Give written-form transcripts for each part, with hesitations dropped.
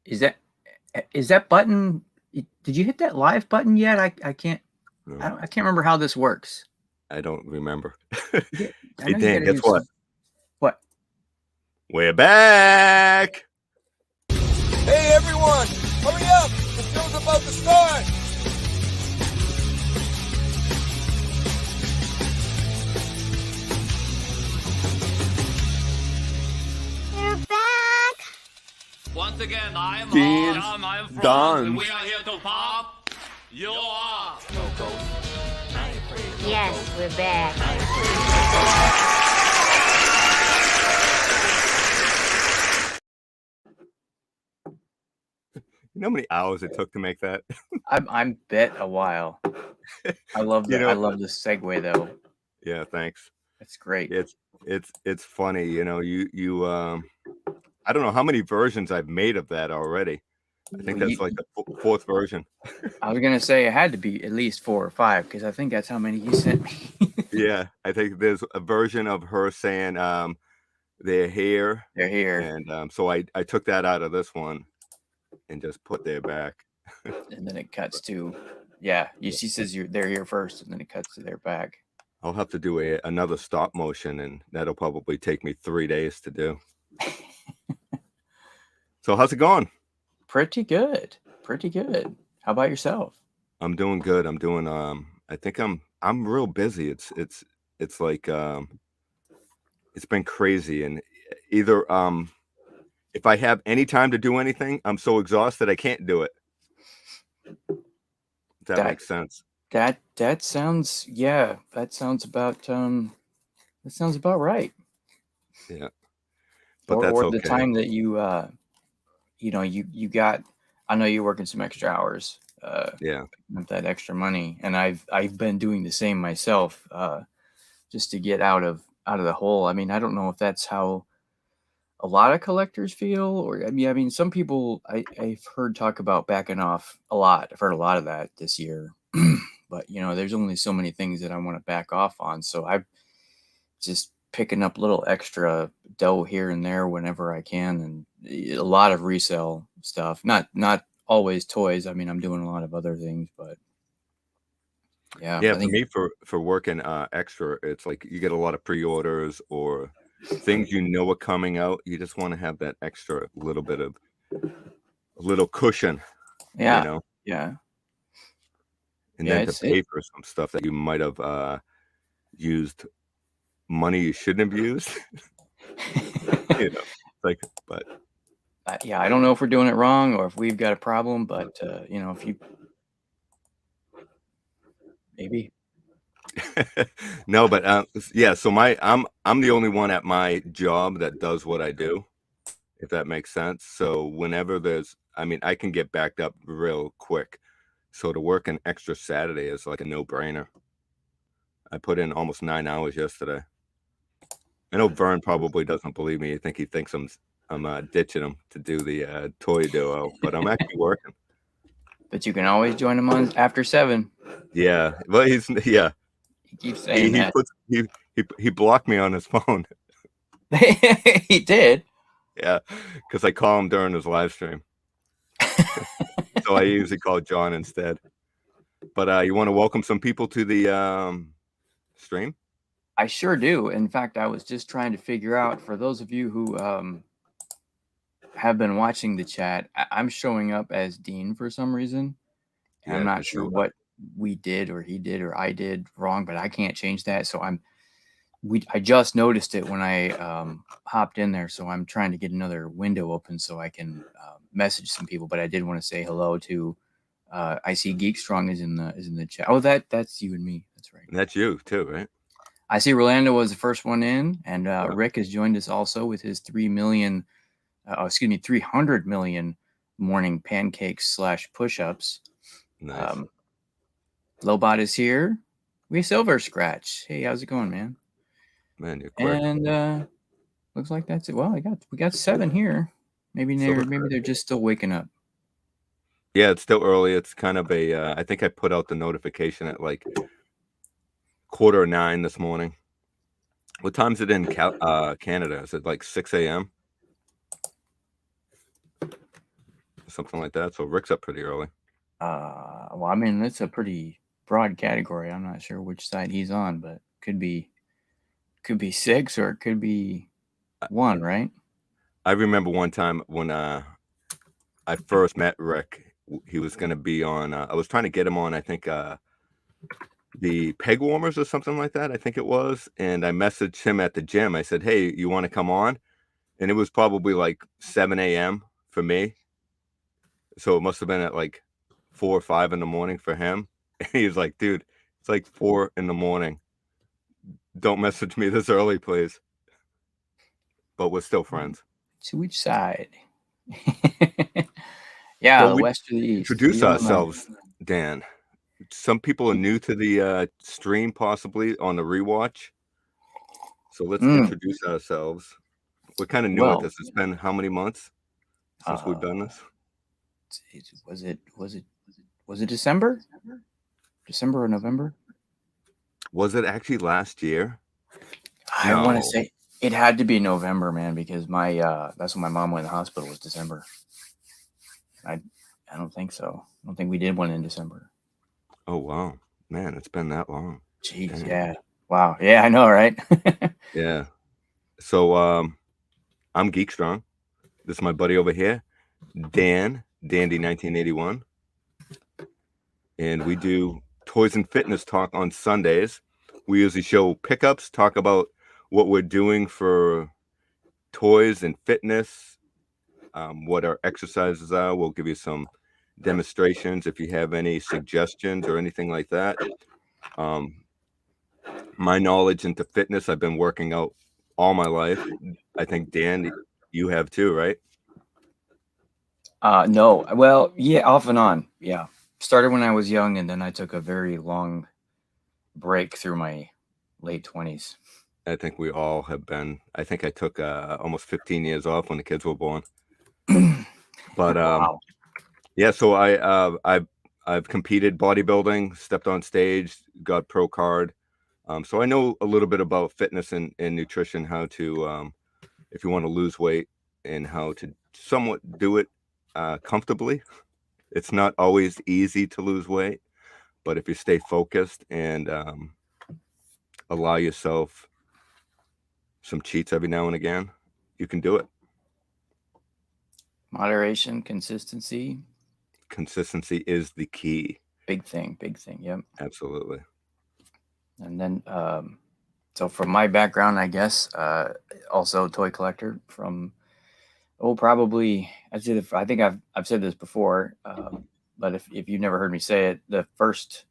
Is that button? Did you hit that live button yet? I can't. No, I can't remember how this works. I don't remember. I Hey, know you got Dan, to guess do what? some. What? We're back. Hey everyone, hurry up! The show's about to start! You're back! Once again, I am Dean, Hans. I am Franz, Don. and we are here to pop your ass. Yes, we're back. You know how many hours it took to make that? I'm bet a while. I love You the I know, love the segue though. yeah, thanks. It's great. It's funny, you know, you I don't know how many versions I've made of that already. I think Well, that's like the fourth version. I was gonna say it had to be at least 4 or 5 because I think that's how many you sent me. Yeah, I think there's a version of her saying they're here, They're here, and so I took that out of this one and just put their back. and then it cuts to, yeah. She says they're here first, and then it cuts to their back. I'll have to do another stop motion, and that'll probably take me 3 days to do. So how's it going? Pretty good. Pretty good. How about yourself? I'm doing good. I'm doing I think I'm real busy. It's like it's been crazy, and either if I have any time to do anything, I'm so exhausted I can't do it. If that makes sense. That sounds, yeah, that sounds about right. Yeah. But that's or okay. the time that you got, I know you're working some extra hours, Yeah. with that extra money, and I've been doing the same myself, just to get out of the hole. I mean, I don't know if that's how a lot of collectors feel, or I mean some people I've heard talk about backing off a lot. I've heard a lot of that this year. But there's only so many things that I want to back off on, so I'm just picking up little extra dough here and there whenever I can, and a lot of resale stuff. Not always toys. I mean, I'm doing a lot of other things, but yeah, Yeah, I for think me for working extra, it's like you get a lot of pre-orders or things are coming out. You just want to have that extra little bit of a little cushion, you yeah, know, yeah, and yeah. then to pay for some stuff that you might have used money you shouldn't have used. You know, like, but Yeah, I don't know if we're doing it wrong or if we've got a problem, but if you maybe. no, but yeah. So I'm the only one at my job that does what I do, if that makes sense. So whenever I mean, I can get backed up real quick. So to work an extra Saturday is like a no-brainer. I put in almost 9 hours yesterday. I know Vern probably doesn't believe me. I think he thinks I'm ditching him to do the toy duo, but I'm actually working. But you can always join him on after 7. Yeah, well, yeah. He keeps saying He that. puts he blocked me on his phone. He did. Yeah, because I call him during his live stream. So I usually call John instead. But you want to welcome some people to the stream? I sure do. In fact, I was just trying to figure out, for those of you who have been watching the chat, I'm showing up as Dean for some reason. And Yeah, I'm not 'cause sure what we did or he did or I did wrong, but I can't change that. So I just noticed it when I hopped in there. So I'm trying to get another window open so I can message some people. But I did want to say hello to. I see Geek Strong is in the chat. Oh, that's you and me. That's right. that's you too, right? I see Rolando was the first one in, and Rick has joined us also with his 3 million, 300 million morning pancakes / push-ups. Nice. Lobot is here. We Silver Scratch. Hey, how's it going, man? Man, you're quick. And looks like that's it. Well, we got 7 here. Maybe they're just still waking up. Yeah, it's still early. It's kind of I think I put out the notification at like 8:45 this morning. What time is it in Canada? Is it like 6 a.m.? something like that. So Rick's up pretty early. Well, I mean, it's a pretty broad category. I'm not sure which side he's on, but could be 6 or it could be 1, right? I remember one time when I first met Rick, he was going to be on. I was trying to get him on. I think the peg warmers or something like that. I think it was, and I messaged him at the gym. I said, "Hey, you want to come on?" And it was probably like 7 a.m. for me, so it must have been at like 4 or 5 in the morning for him. And he's like, "Dude, it's like 4 in the morning. Don't message me this early, please." But we're still friends. To which side? Yeah, Well, the we west or the east. introduce You don't know. ourselves, Dan. Some people are new to the stream, possibly on the rewatch. So let's introduce ourselves. We're kind of new at Well, this. It's been how many months since we've done this? Was it December? December or November? Was it actually last year? I want to No. say it had to be November, man, because my that's when my mom went in the hospital was December. I don't think so. I don't think we did one in December. Oh wow, man, it's been that long. Jeez, Dang. yeah. Wow. Yeah, I know, right? Yeah. So I'm Geek Strong. This is my buddy over here, Dan, Dandy1981. And we do toys and fitness talk on Sundays. We usually show pickups, talk about what we're doing for toys and fitness, what our exercises are. We'll give you some demonstrations if you have any suggestions or anything like that. My knowledge into fitness, I've been working out all my life. I think, Dan, you have too, right? No. Well, yeah, off and on. Yeah. Started when I was young, and then I took a very long break through my late 20s. I think we all have been. I think I took almost 15 years off when the kids were born. But Wow. yeah, so I've competed bodybuilding, stepped on stage, got pro card. So I know a little bit about fitness and nutrition, how to if you want to lose weight and how to somewhat do it comfortably. It's not always easy to lose weight, but if you stay focused and allow yourself some cheats every now and again, you can do it. Moderation, consistency. Consistency is the key. Big thing. Yep. Absolutely. And then, so from my background, I guess, also a toy collector from, probably, I think I've said this before, but if you've never heard me say it, the first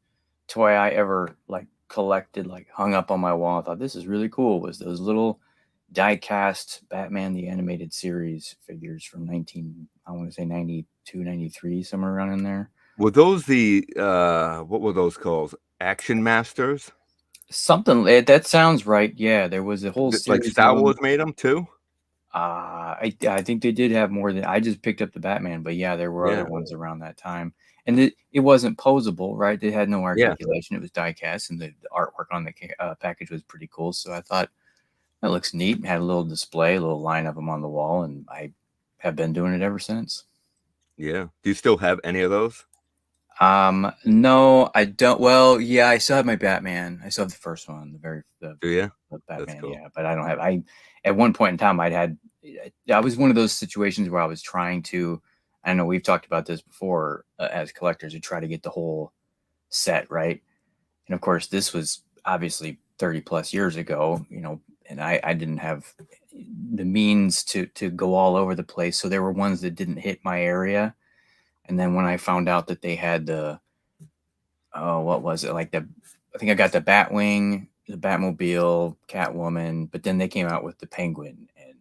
toy I ever like collected, like hung up on my wall, I thought this is really cool, was those little die-cast Batman the Animated Series figures from I want to say 92, 93, somewhere around in there. Were those the what were those called? Action Masters? Something that sounds right. Yeah, there was a whole Like series Star of them. Wars made them too? I think they did have more than I just picked up the Batman, but yeah, there were other ones around that time, and it wasn't posable, right? They had no articulation; it was die-cast, and the artwork on the package was pretty cool. So I thought that looks neat. Had a little display, a little line of them on the wall, and I have been doing it ever since. Yeah. Do you still have any of those? No, I don't. Well, yeah, I still have my Batman. I still have the first one, the Do you? Batman. cool. Yeah, but I don't have. At one point in time, I was one of those situations where I was trying to. I know we've talked about this before as collectors, to try to get the whole set right, and of course, this was obviously 30 plus years ago, and I didn't have the means to go all over the place, so there were ones that didn't hit my area. And then when I found out that they had what was it? I think I got the Batwing, the Batmobile, Catwoman, but then they came out with the Penguin and,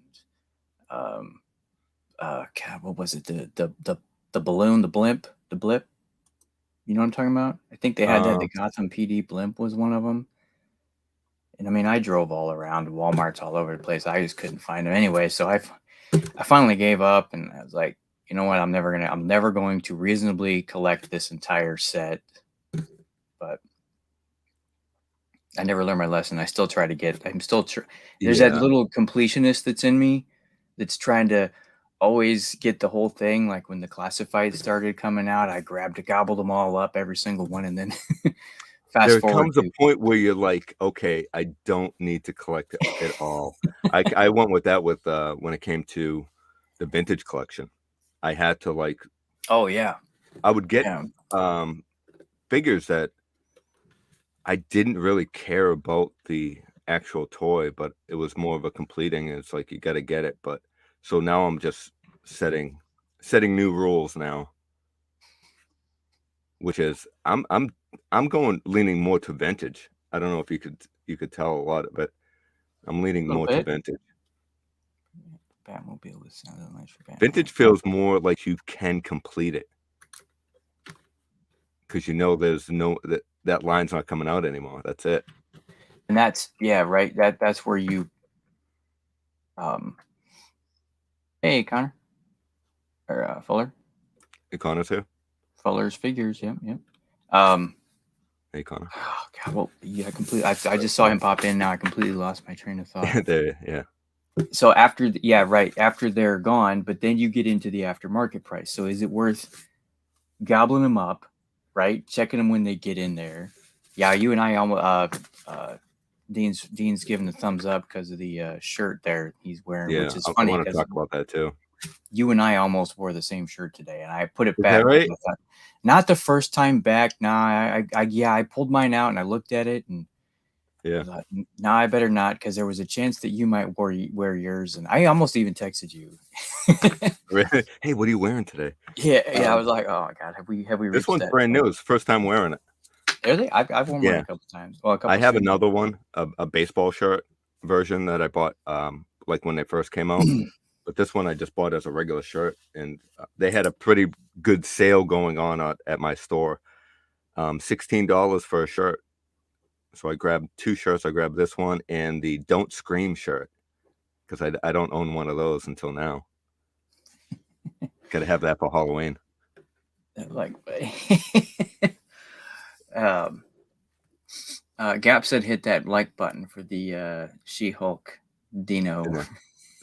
God, what was it? The balloon, the blip. You know what I'm talking about? I think they had that. The Gotham PD blimp was one of them. And I mean, I drove all around Walmart's all over the place. I just couldn't find them anyway. So I finally gave up, and I was like, you know what? I'm never going to reasonably collect this entire set. But I never learned my lesson. I still try to there's that little completionist that's in me that's trying to, always get the whole thing. Like when the classifieds started coming out, I gobbled them all up, every single one, and then fast There forward comes a to point where you're like, okay, I don't need to collect it all. I went with that with when it came to the vintage collection. I had to like, oh yeah, I would get yeah. figures that I didn't really care about the actual toy, but it was more of a completing. And it's like you got to get it. But so now I'm just setting new rules now, which is I'm going leaning more to vintage. I don't know if you could tell a lot, but I'm leaning A little more to bit. vintage. Batmobile is sounding nice for Batman. Vintage feels more like you can complete it because you know there's no that line's not coming out anymore. That's it. And that's right. That's where you hey Connor or Fuller. Connor's here. Fuller's figures, yep. Hey Connor. Oh God, well, yeah, I just saw him pop in. Now I completely lost my train of thought. There, yeah. So after, after they're gone, but then you get into the aftermarket price. So is it worth gobbling them up, right? Checking them when they get in there. Yeah, you and I almost. Dean's giving the thumbs up because of the shirt there he's wearing, Yeah, which is I funny want to because talk about that too. you and I almost wore the same shirt today, and I put it Is back. that right? Not the first time back. Nah, I pulled mine out and I looked at it and Yeah. I thought, nah, I better not, because there was a chance that you might wear yours, and I almost even texted you. Hey, what are you wearing today? Yeah, I was like, oh my God, have we reached This one's that brand point? new. It's the first time wearing it. Really? I've worn mine a couple times. Well, a couple. I have suits. another one, a baseball shirt version that I bought like when they first came out. But this one I just bought as a regular shirt, and they had a pretty good sale going on at my store. $16 for a shirt. So I grabbed 2 shirts. I grabbed this one and the Don't Scream shirt because I don't own one of those until now. Got to have that for Halloween. Like, Gap said hit that like button for the She-Hulk Dino.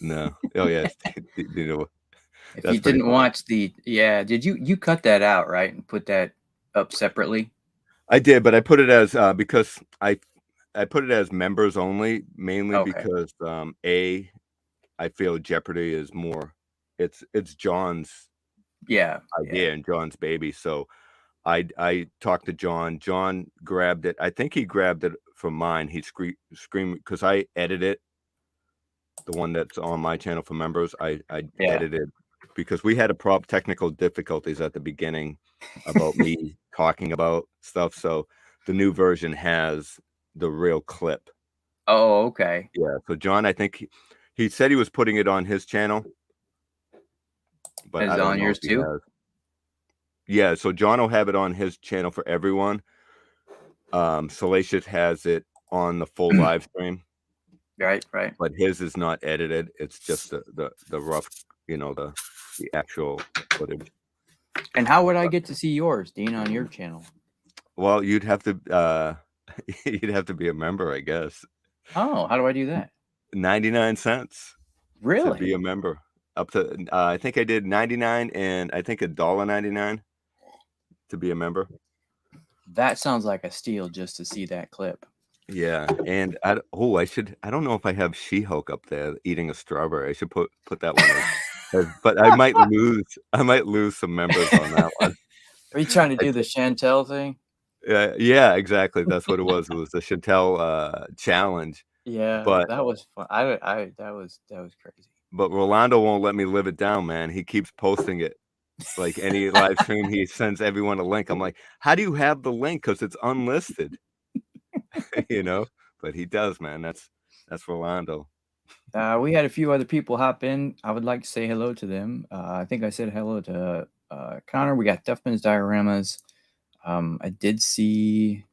No. Oh yeah. You know, If that's you pretty didn't funny. watch did you cut that out, right, and put that up separately? I did, but I put it as because I put it as members only, mainly Okay. because I feel Jeopardy is more it's John's idea and John's baby. So I talked to John. John grabbed it. I think he grabbed it from mine. He screamed because I edited the one that's on my channel for members. I edited because we had technical difficulties at the beginning about me talking about stuff. So the new version has the real clip. Oh, okay. Yeah. So John, I think he said he was putting it on his channel, but Is I it don't on know yours if he too? has. Yeah. So John will have it on his channel for everyone. Salacious has it on the full live stream. Right. But his is not edited. It's just the rough, the actual footage. And how would I get to see yours, Dean, on your channel? Well, you'd have to you'd have to be a member, I guess. Oh, how do I do that? 99 cents. Really? To be a member. Up to I think I did 99 and I think $1.99 to be a member. That sounds like a steal just to see that clip. Yeah, and I don't know if I have She-Hulk up there eating a strawberry. I should put that one. But I might lose some members on that one. Are you trying to do the Chantel thing? Yeah, exactly. That's what it was. It was the Chantel challenge. Yeah, But that was fun. That was crazy. But Rolando won't let me live it down, man. He keeps posting it. Like any live stream, he sends everyone a link. I'm like, how do you have the link? Because it's unlisted. But he does, man. That's Rolando. We had a few other people hop in. I would like to say hello to them. I think I said hello to Connor. We got Duffman's Dioramas. I did see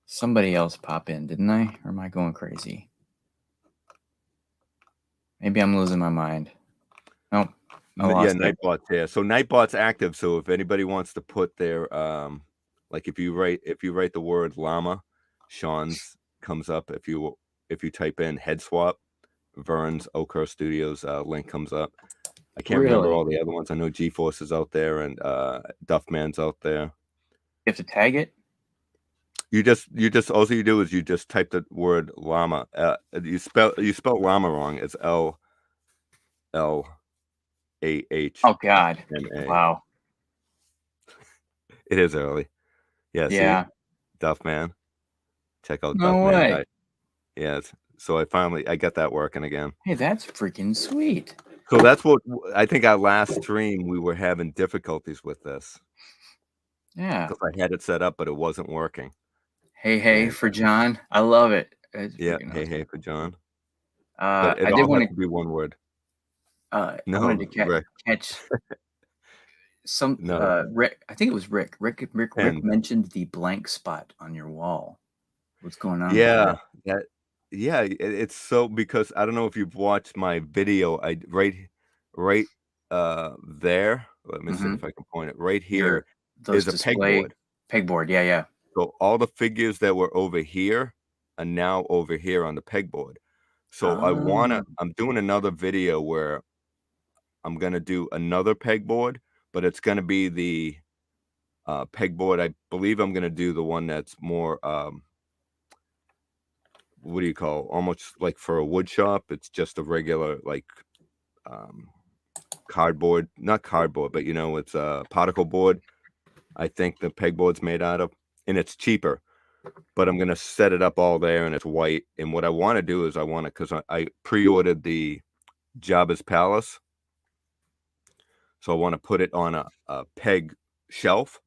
somebody else pop in, didn't I? Or am I going crazy? Maybe I'm losing my mind. Nope. Yeah, Nightbot's here. So Nightbot's active. So if anybody wants to put their like if you write the word llama, Sean's comes up. If you type in head swap, Vern's Oakhurst Studios link comes up. I can't remember Really? all the other ones. I know G-Force is out there and Duffman's out there. You have to tag it? You just all you do is you just type the word llama. You spell llama wrong. It's LLAH. Oh God! MA. Wow. It is early. Yeah. See, Yeah. Duffman. Check out No Duffman. way. So I got that working again. Hey, that's freaking sweet. So that's what I think our last stream we were having difficulties with this. Yeah. Because I had it set up, but it wasn't working. Hey And, for John. I love it. It's yeah. freaking Hey awesome. for John. But it I did all want has to be one word. I No, wanted to Rick. catch some No. Rick. I think it was Rick. Rick And mentioned the blank spot on your wall. What's going on with yeah, that? it's so because I don't know if you've watched my video. I right there. Let me see Mhm. if I can point it. Right here Those is a display pegboard. Yeah. So all the figures that were over here are now over here on the pegboard. So Oh. I'm doing another video where I'm gonna do another pegboard, but it's gonna be the pegboard. I believe I'm gonna do the one that's more what do you call, almost like for a wood shop. It's just a regular like cardboard, not cardboard, but it's a particle board. I think the pegboard's made out of, and it's cheaper. But I'm gonna set it up all there, and it's white. And what I want to do is because I pre-ordered the Jabba's Palace, so I want to put it on a peg shelf,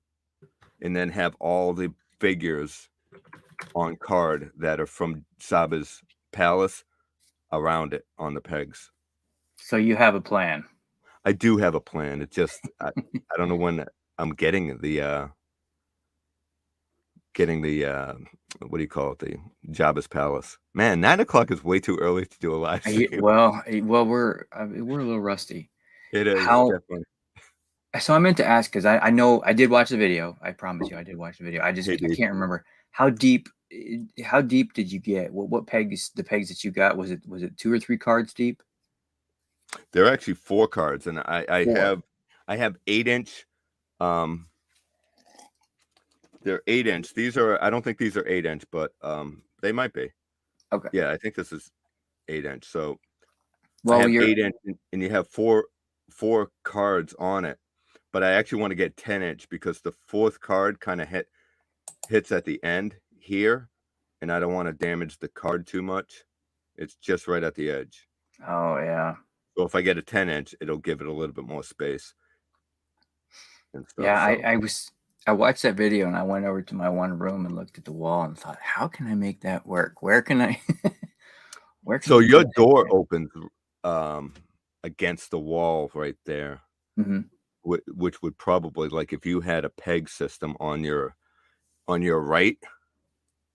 and then have all the figures on card that are from Jabba's Palace around it on the pegs. So you have a plan. I do have a plan. It just I don't know when I'm getting the what do you call it? The Jabba's Palace. Man, 9 o'clock is way too early to do a live stream. Well, we're a little rusty. It is How? definitely. So I meant to ask because I know I did watch the video. I promise you, I did watch the video. I can't remember how deep. How deep did you get? What pegs? The pegs that you got, was it 2 or 3 cards deep? There are actually 4 cards, and I 4. have 8-inch. They're 8-inch. I don't think these are 8-inch, but they might be. Okay. Yeah, I think this is 8-inch. So Well, I have 8-inch, and you have four cards on it. But I actually want to get 10-inch because the 4th card kind of hits at the end here, and I don't want to damage the card too much. It's just right at the edge. Oh yeah. So if I get a 10-inch, it'll give it a little bit more space and stuff. Yeah, I watched that video and I went over to my one room and looked at the wall and thought, how can I make that work? Where can I? So your door opens against the wall right there, which would probably, like, if you had a peg system on your right,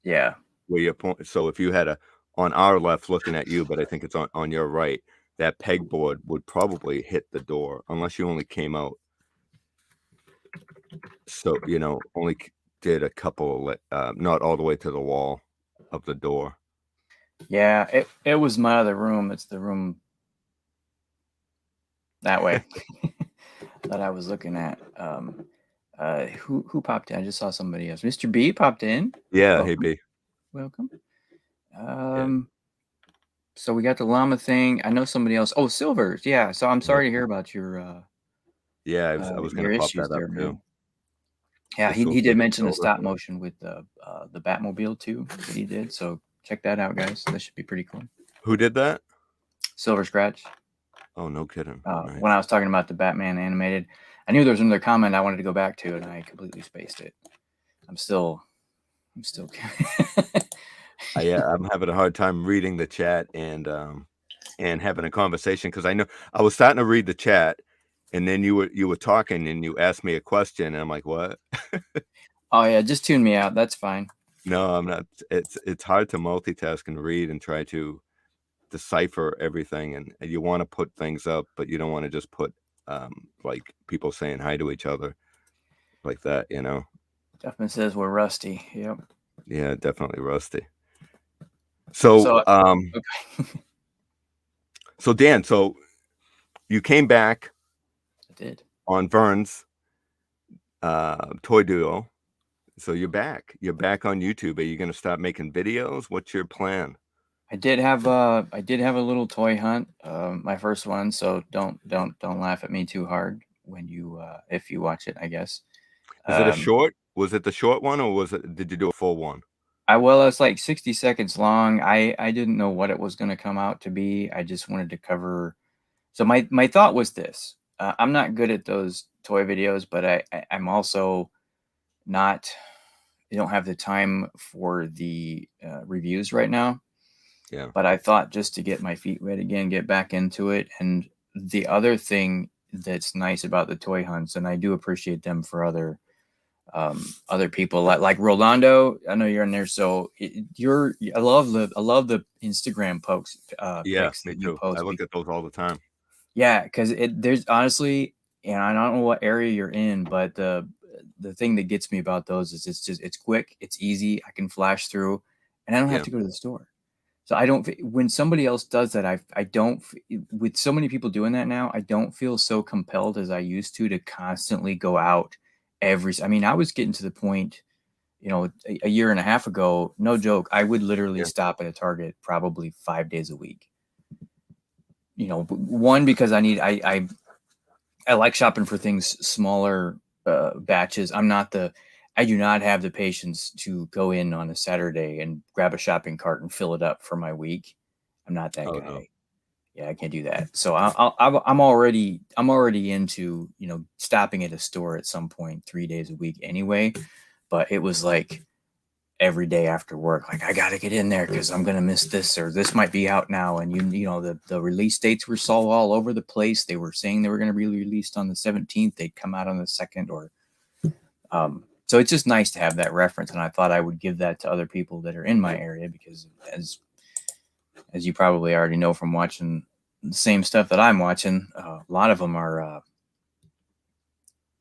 yeah, where your point. So if you had on our left looking at you, but I think it's on your right, that pegboard would probably hit the door unless you only came out. So only did a couple, not all the way to the wall of the door. Yeah, it was my other room. It's the room that way that I was looking at. Who popped in? I just saw somebody else. Mr. B popped in. Yeah, Welcome. hey B. Welcome. So we got the llama thing. I know somebody else. Oh, Silvers. Yeah. So I'm sorry to hear about your yeah, I was going to pop that up too. Yeah, he did mention the stop motion with the Batmobile too that he did. So check that out, guys. That should be pretty cool. Who did that? Silver Scratch. Oh, no kidding. Nice. When I was talking about the Batman animated, I knew there was another comment I wanted to go back to, and I completely spaced it. I'm still. I'm having a hard time reading the chat and having a conversation because I know I was starting to read the chat, and then you were talking and you asked me a question, and I'm like, what? Oh yeah, just tune me out. That's fine. No, I'm not. It's hard to multitask and read and try to decipher everything, and you want to put things up, but you don't want to just put like people saying hi to each other like that, Definitely says we're rusty. Yep. Yeah, definitely rusty. So okay. So Dan, so you came back I did. on Vern's toy duo. So you're back. You're back on YouTube. Are you going to start making videos? What's your plan? I did have a little toy hunt, my first one. So don't laugh at me too hard when you if you watch it, I guess. Is it a short? Was it the short one, or did you do a full one? It's like 60 seconds long. I didn't know what it was going to come out to be. I just wanted to cover. So my thought was this. I'm not good at those toy videos, but I'm also not. I don't have the time for the reviews right now. Yeah. But I thought just to get my feet wet again, get back into it. And the other thing that's nice about the toy hunts, and I do appreciate them for other people like Rolando. I know you're in there, so I love the Instagram pics Me that you too. post. I look at those all the time. Yeah, because there's honestly, and I don't know what area you're in, but the thing that gets me about those is it's quick, it's easy, I can flash through, and I don't have to go to the store. So I don't. When somebody else does that, I don't. With so many people doing that now, I don't feel so compelled as I used to constantly go out I mean, I was getting to the point, a year and a half ago. No joke. I would literally stop at a Target probably 5 days a week. One because I like shopping for things smaller batches. I do not have the patience to go in on a Saturday and grab a shopping cart and fill it up for my week. I'm not that guy. No. Yeah, I can't do that. So I'm already into stopping at a store at some point 3 days a week anyway. But it was like every day after work, like I got to get in there because I'm gonna miss this, or this might be out now. And the release dates were all over the place. They were saying they were gonna be released on the 17th. They'd come out on the 2nd, or so it's just nice to have that reference. And I thought I would give that to other people that are in my area because as you probably already know from watching the same stuff that I'm watching, a lot of them are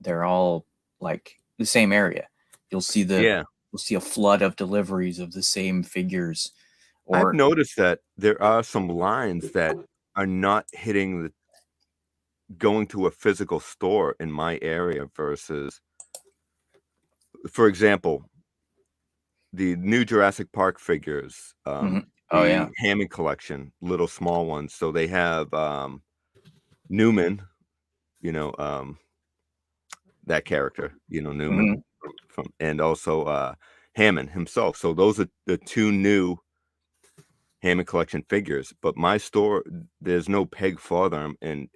they're all like the same area. You'll see a flood of deliveries of the same figures. I've noticed that there are some lines that are not hitting going to a physical store in my area versus, for example, the new Jurassic Park figures, the Hammond collection, little small ones. So they have Newman, that character, Newman from, and also Hammond himself. So those are the two new Hammond collection figures. But my store, there's no peg for them, and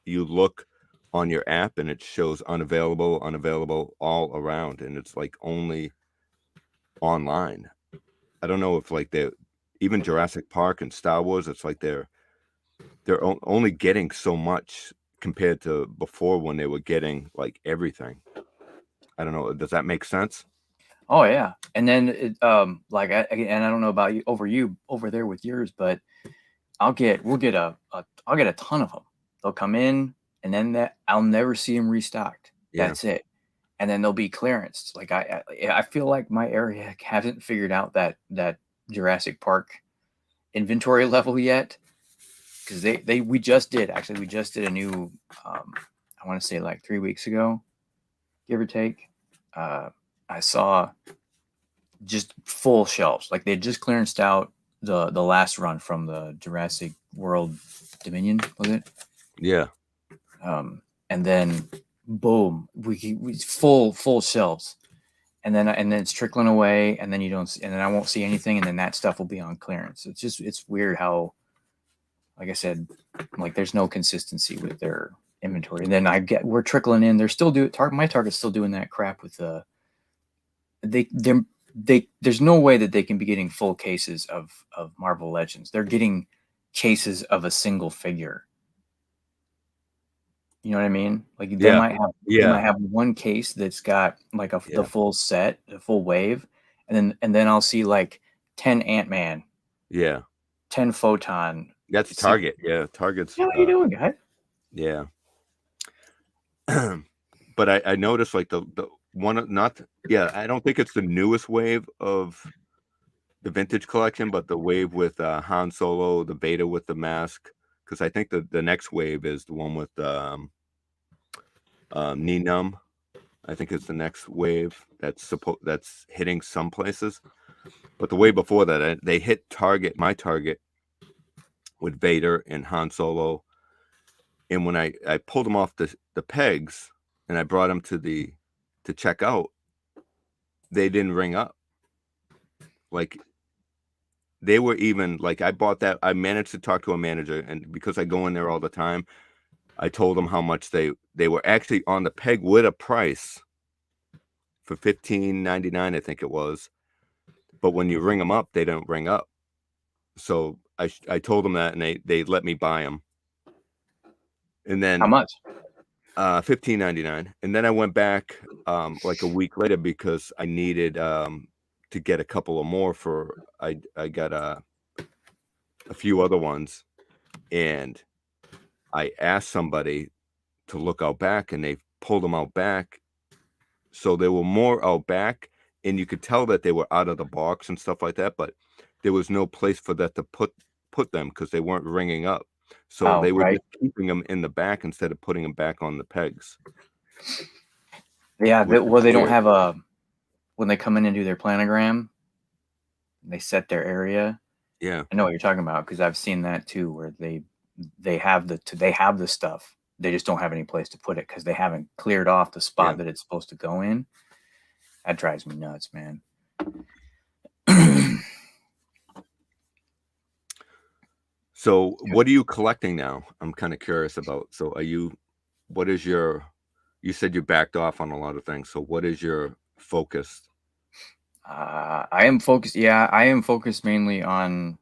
you look on your app and it shows unavailable all around, and it's like only online. I don't know if like even Jurassic Park and Star Wars, it's like they're only getting so much compared to before when they were getting like everything. I don't know. Does that make sense? Oh yeah. And then like I don't know about you over there with yours, but I'll get a ton of them. They'll come in, and then I'll never see them restocked. Yeah. That's it. And then they'll be clearanced. Like I feel like my area hasn't figured out that Jurassic Park inventory level yet, because we just did a new I want to say like 3 weeks ago, give or take. I saw just full shelves, like they just clearanced out the last run from the Jurassic World Dominion, was it? Yeah. And then boom, we full shelves, and then it's trickling away, and then and then I won't see anything, and then that stuff will be on clearance. It's weird how, like I said, like there's no consistency with their inventory. And then we're trickling in. They're still my Target's still doing that crap with there's no way that they can be getting full cases of Marvel Legends. They're getting cases of a single figure. You know what I mean? Like they might have one case that's got like the full set, the full wave, and then I'll see like 10 Ant-Man, 10 Photon. That's Target. Yeah, Target's. What are you doing, guys? Yeah. But I noticed like the one, I don't think it's the newest wave of the vintage collection, but the wave with Han Solo, the beta with the mask because I think the next wave is the one with Knee Numb. I think it's the next wave that's hitting some places. But the way before that, they hit my target with Vader and Han Solo. And when I pulled them off the pegs and I brought them to check out, they didn't ring up. Like, they were even like, I bought that. I managed to talk to a manager, and because I go in there all the time, I told them how much they were actually on the peg with a price for $15.99, I think it was. But when you ring them up, they don't ring up. So I told them that, and they let me buy them. And then How much? $15.99. And then I went back like a week later because I needed to get a couple of more for I got a few other ones, and I asked somebody to look out back, and they pulled them out back. So there were more out back, and you could tell that they were out of the box and stuff like that, but there was no place for that to put them because they weren't ringing up. So Oh, they were right. just keeping them in the back instead of putting them back on the pegs. Yeah, Which is well, they don't weird. have a when they come in and do their planogram, they set their area. Yeah. I know what you're talking about because I've seen that too, where they have the stuff. They just don't have any place to put it because they haven't cleared off the spot Yeah. that it's supposed to go in. That drives me nuts, man. So what are you collecting now? I'm kind of curious about. So what is you said you backed off on a lot of things. So what is your focus? I am focused. Yeah, I am focused mainly on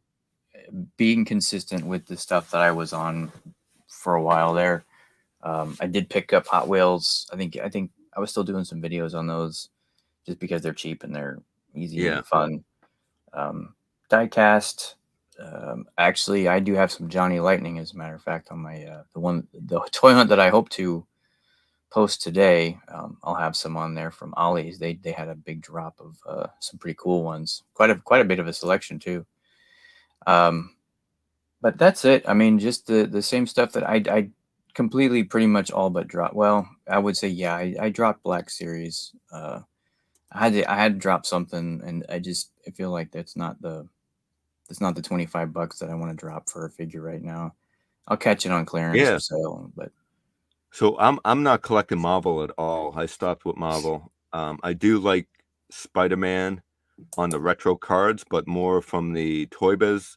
being consistent with the stuff that I was on for a while there. I did pick up Hot Wheels. I think I was still doing some videos on those just because they're cheap and they're easy Yeah. and fun. Diecast. Actually, I do have some Johnny Lightning, as a matter of fact, on my the toy hunt that I hope to post today. I'll have some on there from Ollie's. They had a big drop of some pretty cool ones. Quite a bit of a selection too. But that's it. I mean, just the same stuff that I completely pretty much all but dropped. Well, I would say yeah, I dropped Black Series. I had to drop something, and I feel like that's not the $25 that I want to drop for a figure right now. I'll catch it on clearance Yeah. or sale, but So I'm not collecting Marvel at all. I stopped with Marvel. I do like Spider-Man on the retro cards, but more from the Toy Biz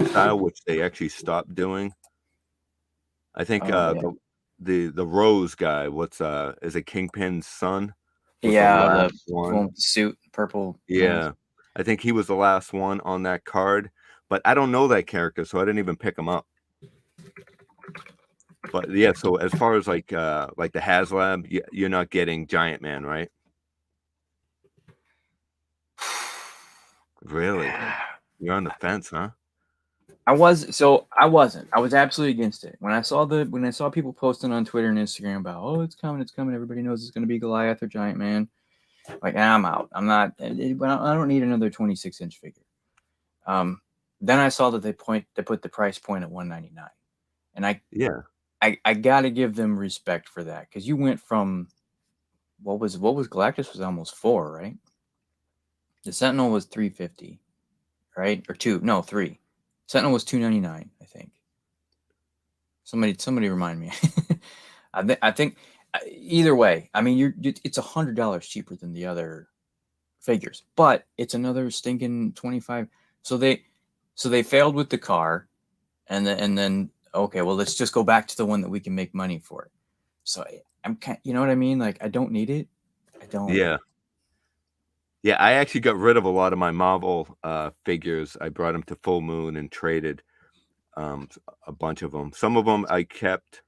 style, which they actually stopped doing. I think yeah. the Rose guy, is it Kingpin's son? Was the Yeah, last the one one. with the suit, purple Yeah. mask. I think he was the last one on that card, but I don't know that character, so I didn't even pick him up. But yeah, so as far as like the HasLab, you're not getting Giant Man, right? Really? You're on the fence, huh? I wasn't. I was absolutely against it. When I saw people posting on Twitter and Instagram about, oh, it's coming, everybody knows it's gonna be Goliath or Giant Man. Like, I'm out. I'm not. I don't need another 26-inch figure. Then I saw that they put the price point at $199, and I gotta give them respect for that because you went from what was Galactus was almost $4, right? The Sentinel was $350, right? Or $3. Sentinel was $299, I think. Somebody remind me. I think either way, I mean, it's $100 cheaper than the other figures, but it's another stinking 25. So they failed with the car, and then okay, well, let's just go back to the one that we can make money for it. So I'm you know what I mean? Like, I don't need it. I don't. Yeah. Yeah, I actually got rid of a lot of my Marvel figures. I brought them to Full Moon and traded a bunch of them. Some of them I kept,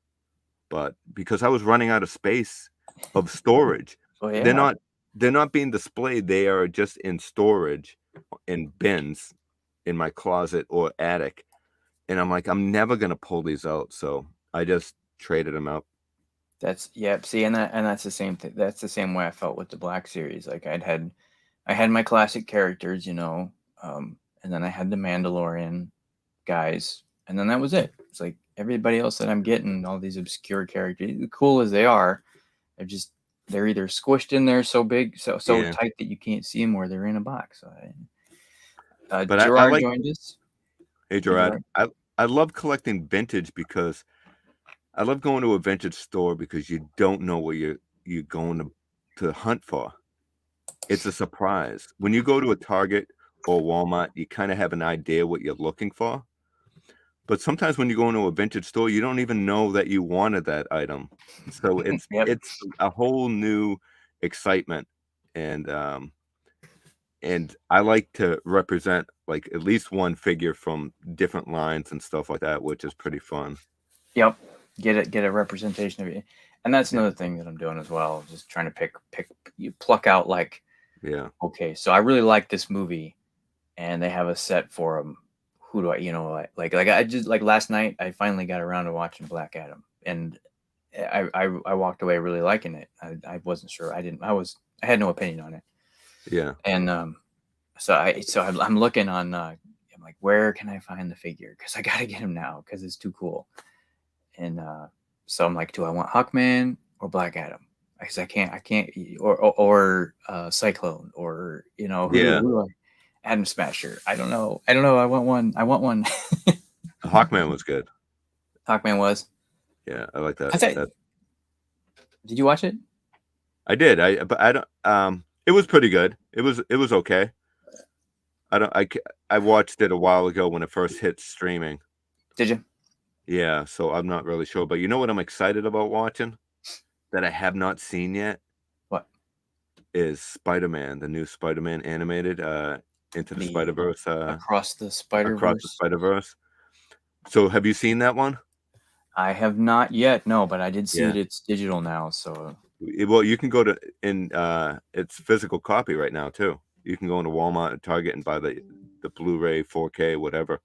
but because I was running out of space of storage. Oh They're yeah. not being displayed. They are just in storage in bins in my closet or attic. And I'm like, I'm never gonna pull these out. So I just traded them out. That's yeah. See, and that's the same thing. That's the same way I felt with the Black Series. Like I had my classic characters, and then I had the Mandalorian guys, and then that was it. It's like everybody else that I'm getting, all these obscure characters, cool as they are, they're either squished in there so big, so Yeah. tight that you can't see them, or they're in a box. But I Gerard like. joined us. Hey, Hey, Gerard. Gerard. I love collecting vintage because I love going to a vintage store because you don't know what you're going to hunt for. It's a surprise. When you go to a Target or Walmart, you kind of have an idea what you're looking for. But sometimes when you go into a vintage store, you don't even know that you wanted that item. So Yep. it's a whole new excitement. And I like to represent like at least one figure from different lines and stuff like that, which is pretty fun. Yep. Get a representation of it. And that's Yeah. another thing that I'm doing as well. Just trying to you pluck out like, Yeah. okay, so I really like this movie, and they have a set for them. Who do I, like I just like last night I finally got around to watching Black Adam, and I walked away really liking it. I wasn't sure. I had no opinion on it. Yeah. And I'm looking on. I'm like, where can I find the figure? Because I got to get him now because it's too cool. And so I'm like, do I want Hawkman or Black Adam? Because I can't, or Cyclone, or Yeah. who do I? Atom Smasher. I don't know. I want one. Hawkman was good. Hawkman was. Yeah, I like that. I thought. Did you watch it? I did. But I don't. It was pretty good. It was okay. I watched it a while ago when it first hit streaming. Did you? Yeah, so I'm not really sure. But you know what I'm excited about watching that I have not seen yet What? is Spider-Man, the new Spider-Man animated Into the Spider-Verse. Across the Across the Spider-Verse. Spider-Verse. So have you seen that one? I have not yet. No, but I did see Yeah. that it's digital now. So Well, you can go to it's physical copy right now too. You can go into Walmart and Target and buy the Blu-ray, 4K, whatever.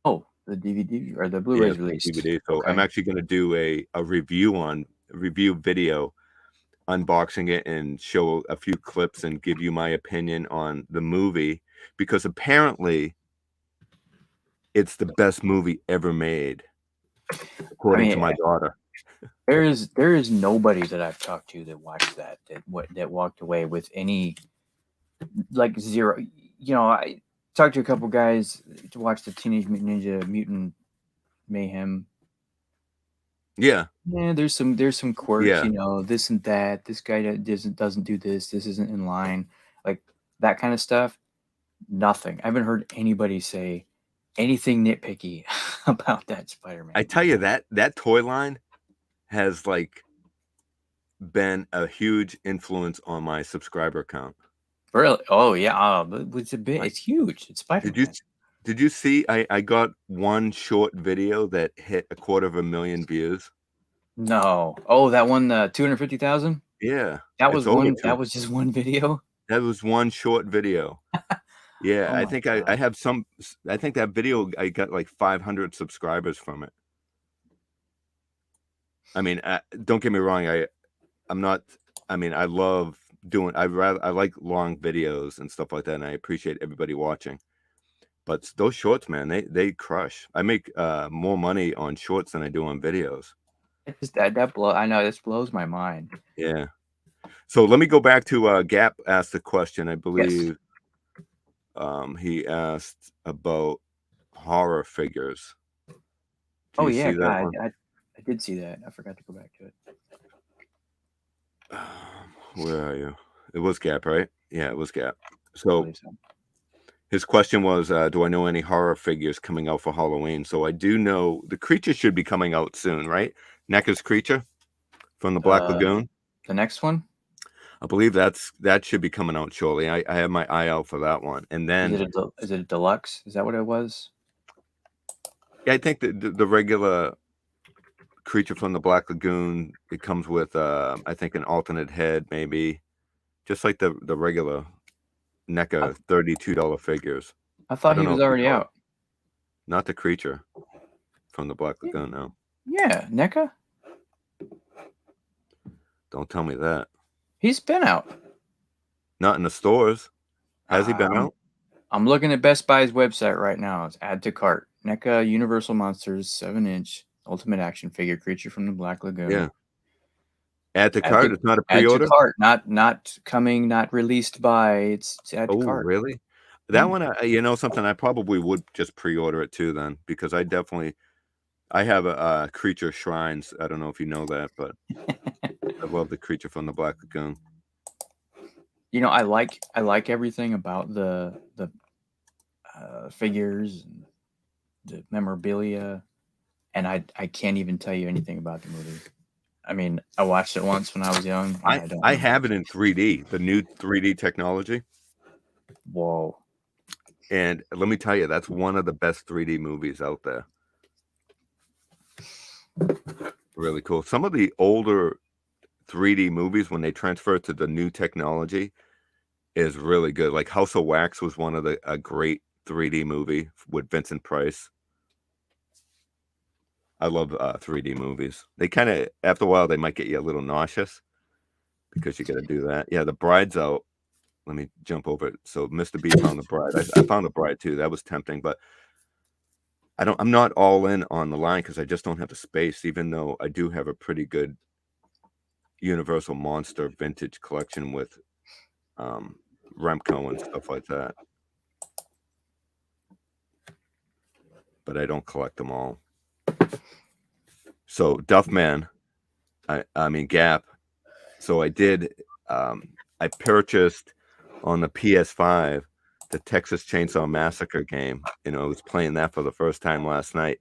oh, the DVD or the Yeah, Blu-ray's released. DVD. So Okay. I'm actually going to do a review video, unboxing it and show a few clips and give you my opinion on the movie, because apparently it's the best movie ever made, according to my daughter. There is nobody that I've talked to that watched that walked away with any, like, zero. I talked to a couple guys to watch the Teenage Mutant Mayhem. Yeah. Yeah, there's some quirks, Yeah. this and that. This guy doesn't do this. This isn't in line, like that kind of stuff. Nothing. I haven't heard anybody say anything nitpicky about that Spider-Man. I tell you, that toy line has like been a huge influence on my subscriber count. Really? Oh yeah. It's huge. It's Spider-Man. Did you see I got one short video that hit 250,000 views? No. Oh, that one, 250,000? Yeah. That It's was over that was just one video? That was one short video. Yeah, Oh I my think God. I have some. I think that video I got like 500 subscribers from it. I mean, don't get me wrong. I'm not. I mean, I love doing. I like long videos and stuff like that, and I appreciate everybody watching. But those shorts, man, they crush. I make more money on shorts than I do on videos. It just I know this blows my mind. Yeah. So let me go back to Gap asked the question. I Yes. believe he asked about horror figures. Oh you yeah, see that God, one? I did see that. I forgot to go back to it. Where are you? It was Gap, right? Yeah, it was Gap. I So believe so. his question was, do I know any horror figures coming out for Halloween? So I do know the Creature should be coming out soon, right? NECA's Creature from the Black Lagoon. The next one? I believe that should be coming out shortly. I have my eye out for that one. And then Is it a deluxe? Is that what it was? yeah, I think the regular Creature from the Black Lagoon, it comes with I think an alternate head, maybe, just like the regular NECA $32 figures. I thought he was already out. Not the Creature from the Black Lagoon, no. Yeah, NECA? Don't tell me that. He's been out. Not in the stores. Has he been out? I'm looking at Best Buy's website right now. It's add to cart. NECA Universal Monsters 7-inch Ultimate action figure, creature from the Black Lagoon. Yeah. Add to cart. It's not a Add to pre-order. cart, not coming, not released by. It's add to Oh, cart. really? Yeah. That one, you know, something I probably would just pre-order it too then, because I have a creature shrines. I don't know if you know that, but I love the creature from the Black Lagoon. You know, I like everything about the figures and the memorabilia, and I can't even tell you anything about the movie. I mean, I watched it once when I was young. And I don't. I have it in 3D, the new 3D technology. Whoa. And let me tell you, that's one of the best 3D movies out there. Really cool. Some of the older 3D movies, when they transfer to the new technology, is really good. Like House of Wax was one of a great 3D movie with Vincent Price. I love 3D movies. They kind of, after a while, they might get you a little nauseous because you got to do that. Yeah, The Bride's out. Let me jump over it. So Mr. B found The Bride. I found The Bride too. That was tempting, but I'm not all in on the line because I just don't have the space, even though I do have a pretty good Universal Monster vintage collection with Remco and stuff like that. But I don't collect them all. So Duffman, I mean Gap. So I did. I purchased on the PS5 the Texas Chainsaw Massacre game. You know, I was playing that for the first time last night.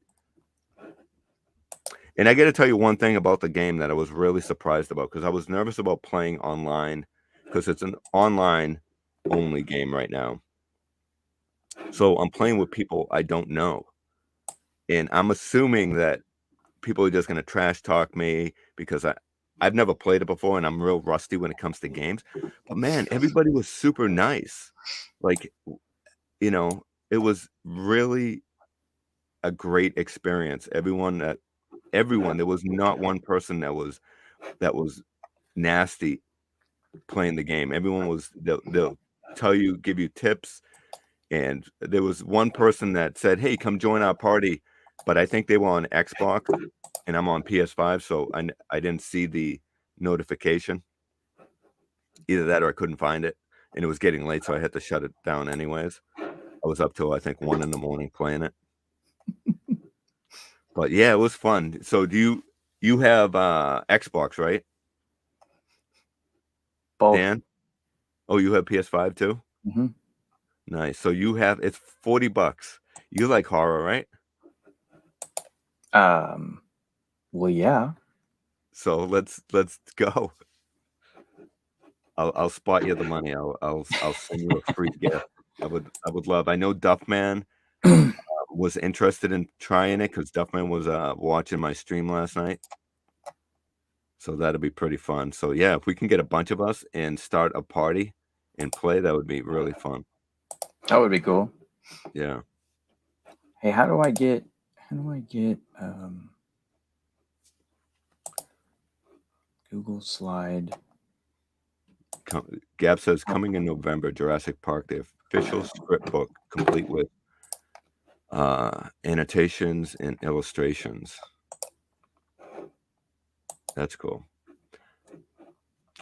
And I got to tell you one thing about the game that I was really surprised about, because I was nervous about playing online because it's an online only game right now. So I'm playing with people I don't know. And I'm assuming that people are just going to trash talk me because I've never played it before and I'm real rusty when it comes to games. But man, everybody was super nice. Like, you know, it was really a great experience. Everyone, there was not one person that was nasty playing the game. Everyone was, they'll tell you, give you tips. And there was one person that said, "Hey, come join our party," but I think they were on Xbox and I'm on PS5, so I didn't see the notification. Either that or I couldn't find it, and it was getting late, so I had to shut it down anyways. I was up till I think 1 a.m. playing it. But yeah, it was fun. So do you have Xbox, right? Both. Dan? Oh, you have PS5 too? Mm-hmm. Nice. So it's $40. You like horror, right? Well, yeah. So let's go. I'll spot you the money. I'll send you a free gift. I would love. I know Duffman was interested in trying it because Duffman was watching my stream last night. So that'll be pretty fun. So yeah, if we can get a bunch of us and start a party and play, that would be really fun. That would be cool. Yeah. Hey, how do I get Google Slide? Gab says coming in November, Jurassic Park, the official script book, complete with annotations and illustrations. That's cool.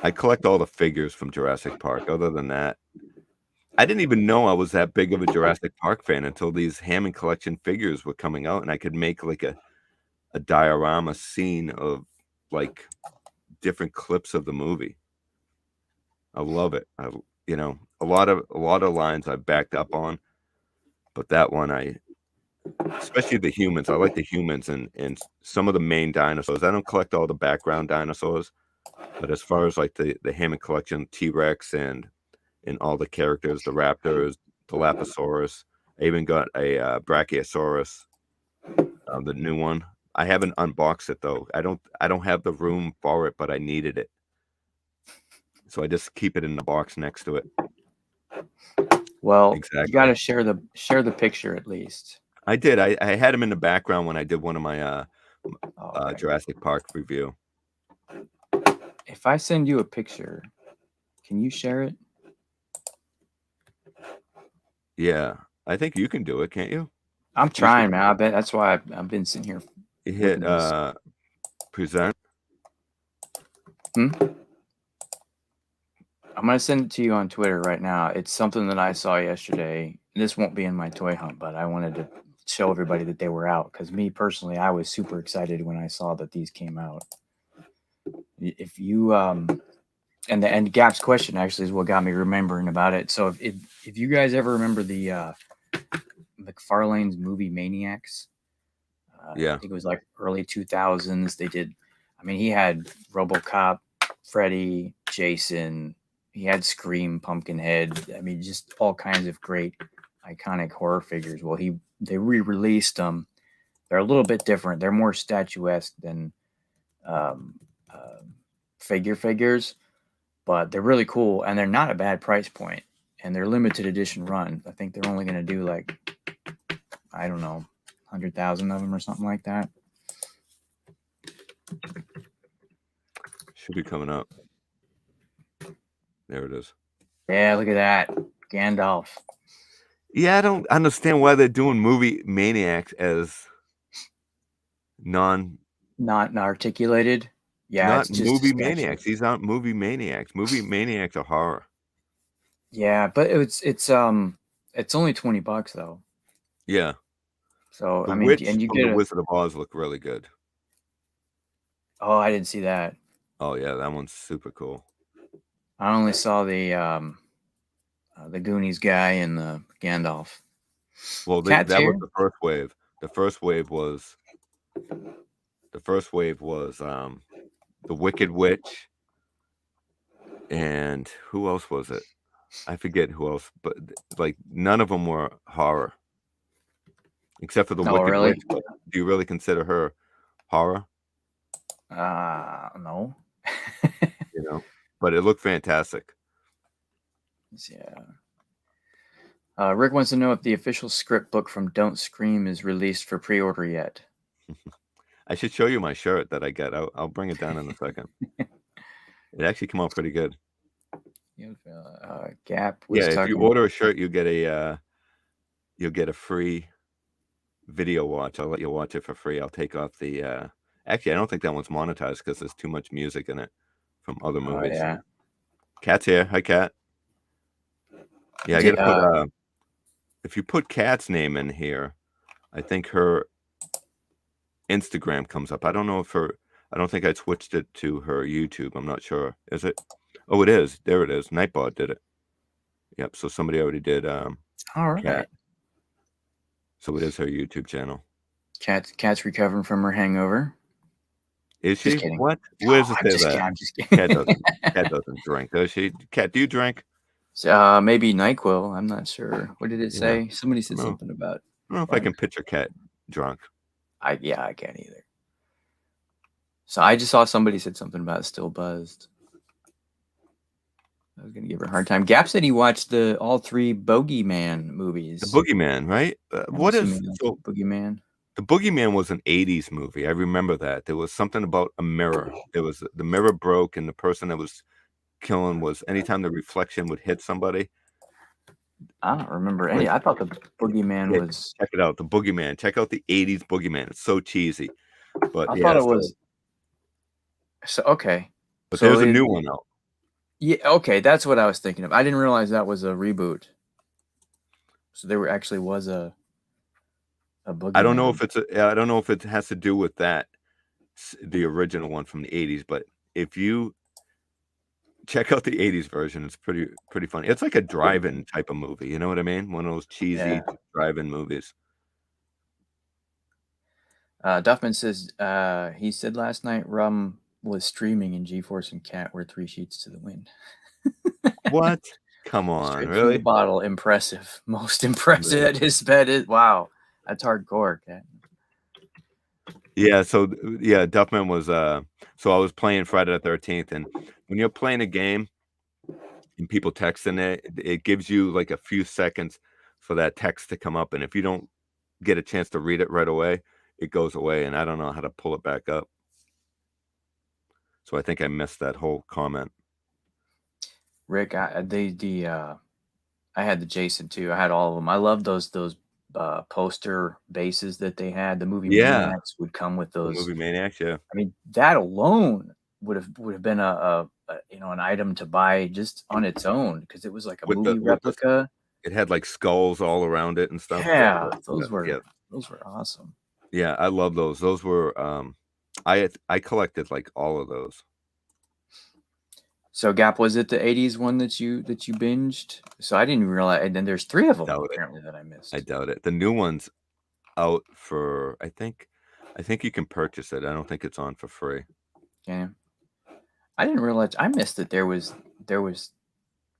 I collect all the figures from Jurassic Park. Other than that, I didn't even know I was that big of a Jurassic Park fan until these Hammond collection figures were coming out, and I could make like a diorama scene of like different clips of the movie. I love it. You know, a lot of lines I've backed up on, but that one especially the humans. I like the humans and some of the main dinosaurs. I don't collect all the background dinosaurs, but as far as like the Hammond collection, T-Rex and all the characters, the raptors, the Laposaurus. I even got a Brachiosaurus, the new one. I haven't unboxed it though. I don't have the room for it, but I needed it, so I just keep it in the box next to it. Well, exactly. You got to share the picture at least. I did. I had him in the background when I did one of my Okay. Jurassic Park review. If I send you a picture, can you share it? Yeah, I think you can do it, can't you? I'm trying, man. I bet that's why I've been sitting here You hit Wickedness. present. I'm gonna send it to you on Twitter right now. It's something that I saw yesterday. This won't be in my toy hunt, but I wanted to show everybody that they were out because me personally, I was super excited when I saw that these came out. If you and Gap's question actually is what got me remembering about it. So if you guys ever remember the McFarlane's movie Maniacs, Yeah. I think it was like early 2000s. They did. I mean, he had RoboCop, Freddy, Jason. He had Scream, Pumpkinhead. I mean, just all kinds of great, iconic horror figures. Well, they re-released them. They're a little bit different. They're more statuesque than um, uh, figures, but they're really cool and they're not a bad price point. And they're limited edition run. I think they're only going to do like, I don't know, 100,000 of them or something like that. Should be coming up. There it is. Yeah, look at that. Gandalf. Yeah, I don't understand why they're doing movie Maniacs as Not articulated. Yeah, not it's just a movie sketch of. Maniacs. These aren't movie Maniacs. Movie Maniacs are horror. Yeah, but it's only $20 though. Yeah. So The I mean, Witch and you from get the Wizard of Oz look really good. Oh, I didn't see that. Oh yeah, that one's super cool. I only saw the Goonies guy and the Gandalf. Well, Cat's that was here. the first wave. The first wave was the Wicked Witch, and who else was it? I forget who else, but like none of them were horror, except for the Oh, Wicked really? Witch. But do you really consider her horror? No. You know, but it looked fantastic. Yeah. Rick wants to know if the official script book from Don't Scream is released for pre-order yet. I should show you my shirt that I got. I'll bring it down in a second. It actually came out pretty good. Gap was Yeah, if talking. you order a shirt, you'll get a free video watch. I'll let you watch it for free. I'll take off the actually I don't think that one's monetized because there's too much music in it from other Oh movies. yeah. Cat's here. Hi, Cat. Yeah, I gotta put if you put Cat's name in here, I think her Instagram comes up. I don't know if I don't think I switched it to her YouTube. I'm not sure. Is it? Oh, it is. There it is. Nightbot did it. Yep. So somebody already did All right. Cat. So it is her YouTube channel. Cat's recovering from her hangover. Is she? Just kidding. What? Where's I'm it just say kidding. that? I'm just kidding. Cat doesn't drink, does she? Cat, do you drink? Maybe NyQuil. I'm not sure. What did it say? Somebody said No. something about. I don't know if I can picture Cat drunk. I can't either. So I just saw somebody said something about still buzzed. I was gonna give her a hard time. Gap said he watched all three Bogeyman movies. The Boogeyman, right? What is so? Boogeyman? The Boogeyman was an 80s movie. I remember that. There was something about a mirror. It was the mirror broke, and the person that was killing was anytime the reflection would hit somebody. I don't remember any. I thought the Boogeyman was. Check it out, the Boogeyman. Check out the 80s Boogeyman. It's so cheesy. But I thought it was. So okay. But there's a new one out. Yeah, okay, that's what I was thinking of. I didn't realize that was a reboot. So there actually was a Boogeyman. I don't know if it has to do with that, the original one from the 80s, but if you check out the 80s version, it's pretty funny. It's like a drive-in type of movie, you know what I mean? One of those cheesy drive-in movies. Duffman says he said last night Rum was streaming and G-Force and Cat were 3 sheets to the wind. What? Come on, Straight really? from the bottle. Impressive. Most impressive at his bed is wow. That's hardcore, Cat. Yeah, so Duffman was so I was playing Friday the 13th, and when you're playing a game and people texting it gives you like a few seconds for that text to come up, and if you don't get a chance to read it right away, it goes away, and I don't know how to pull it back up. So I think I missed that whole comment. Rick, I had the Jason too. I had all of them. I love those poster bases that they had. The movie Yeah. Maniacs would come with The those. movie Maniacs, yeah. I mean, that alone would have been a an item to buy just on its own, because it was like a movie replica. It had like skulls all around it and stuff. Yeah, those Yeah. were awesome. Yeah, I love those. Those were I collected like all of those. So Gap, was it the 80s one that you binged? So I didn't realize, and then there's 3 of them apparently that I missed. I doubt it. The new one's out for I think you can purchase it. I don't think it's on for free. Okay. I didn't realize, I missed that there was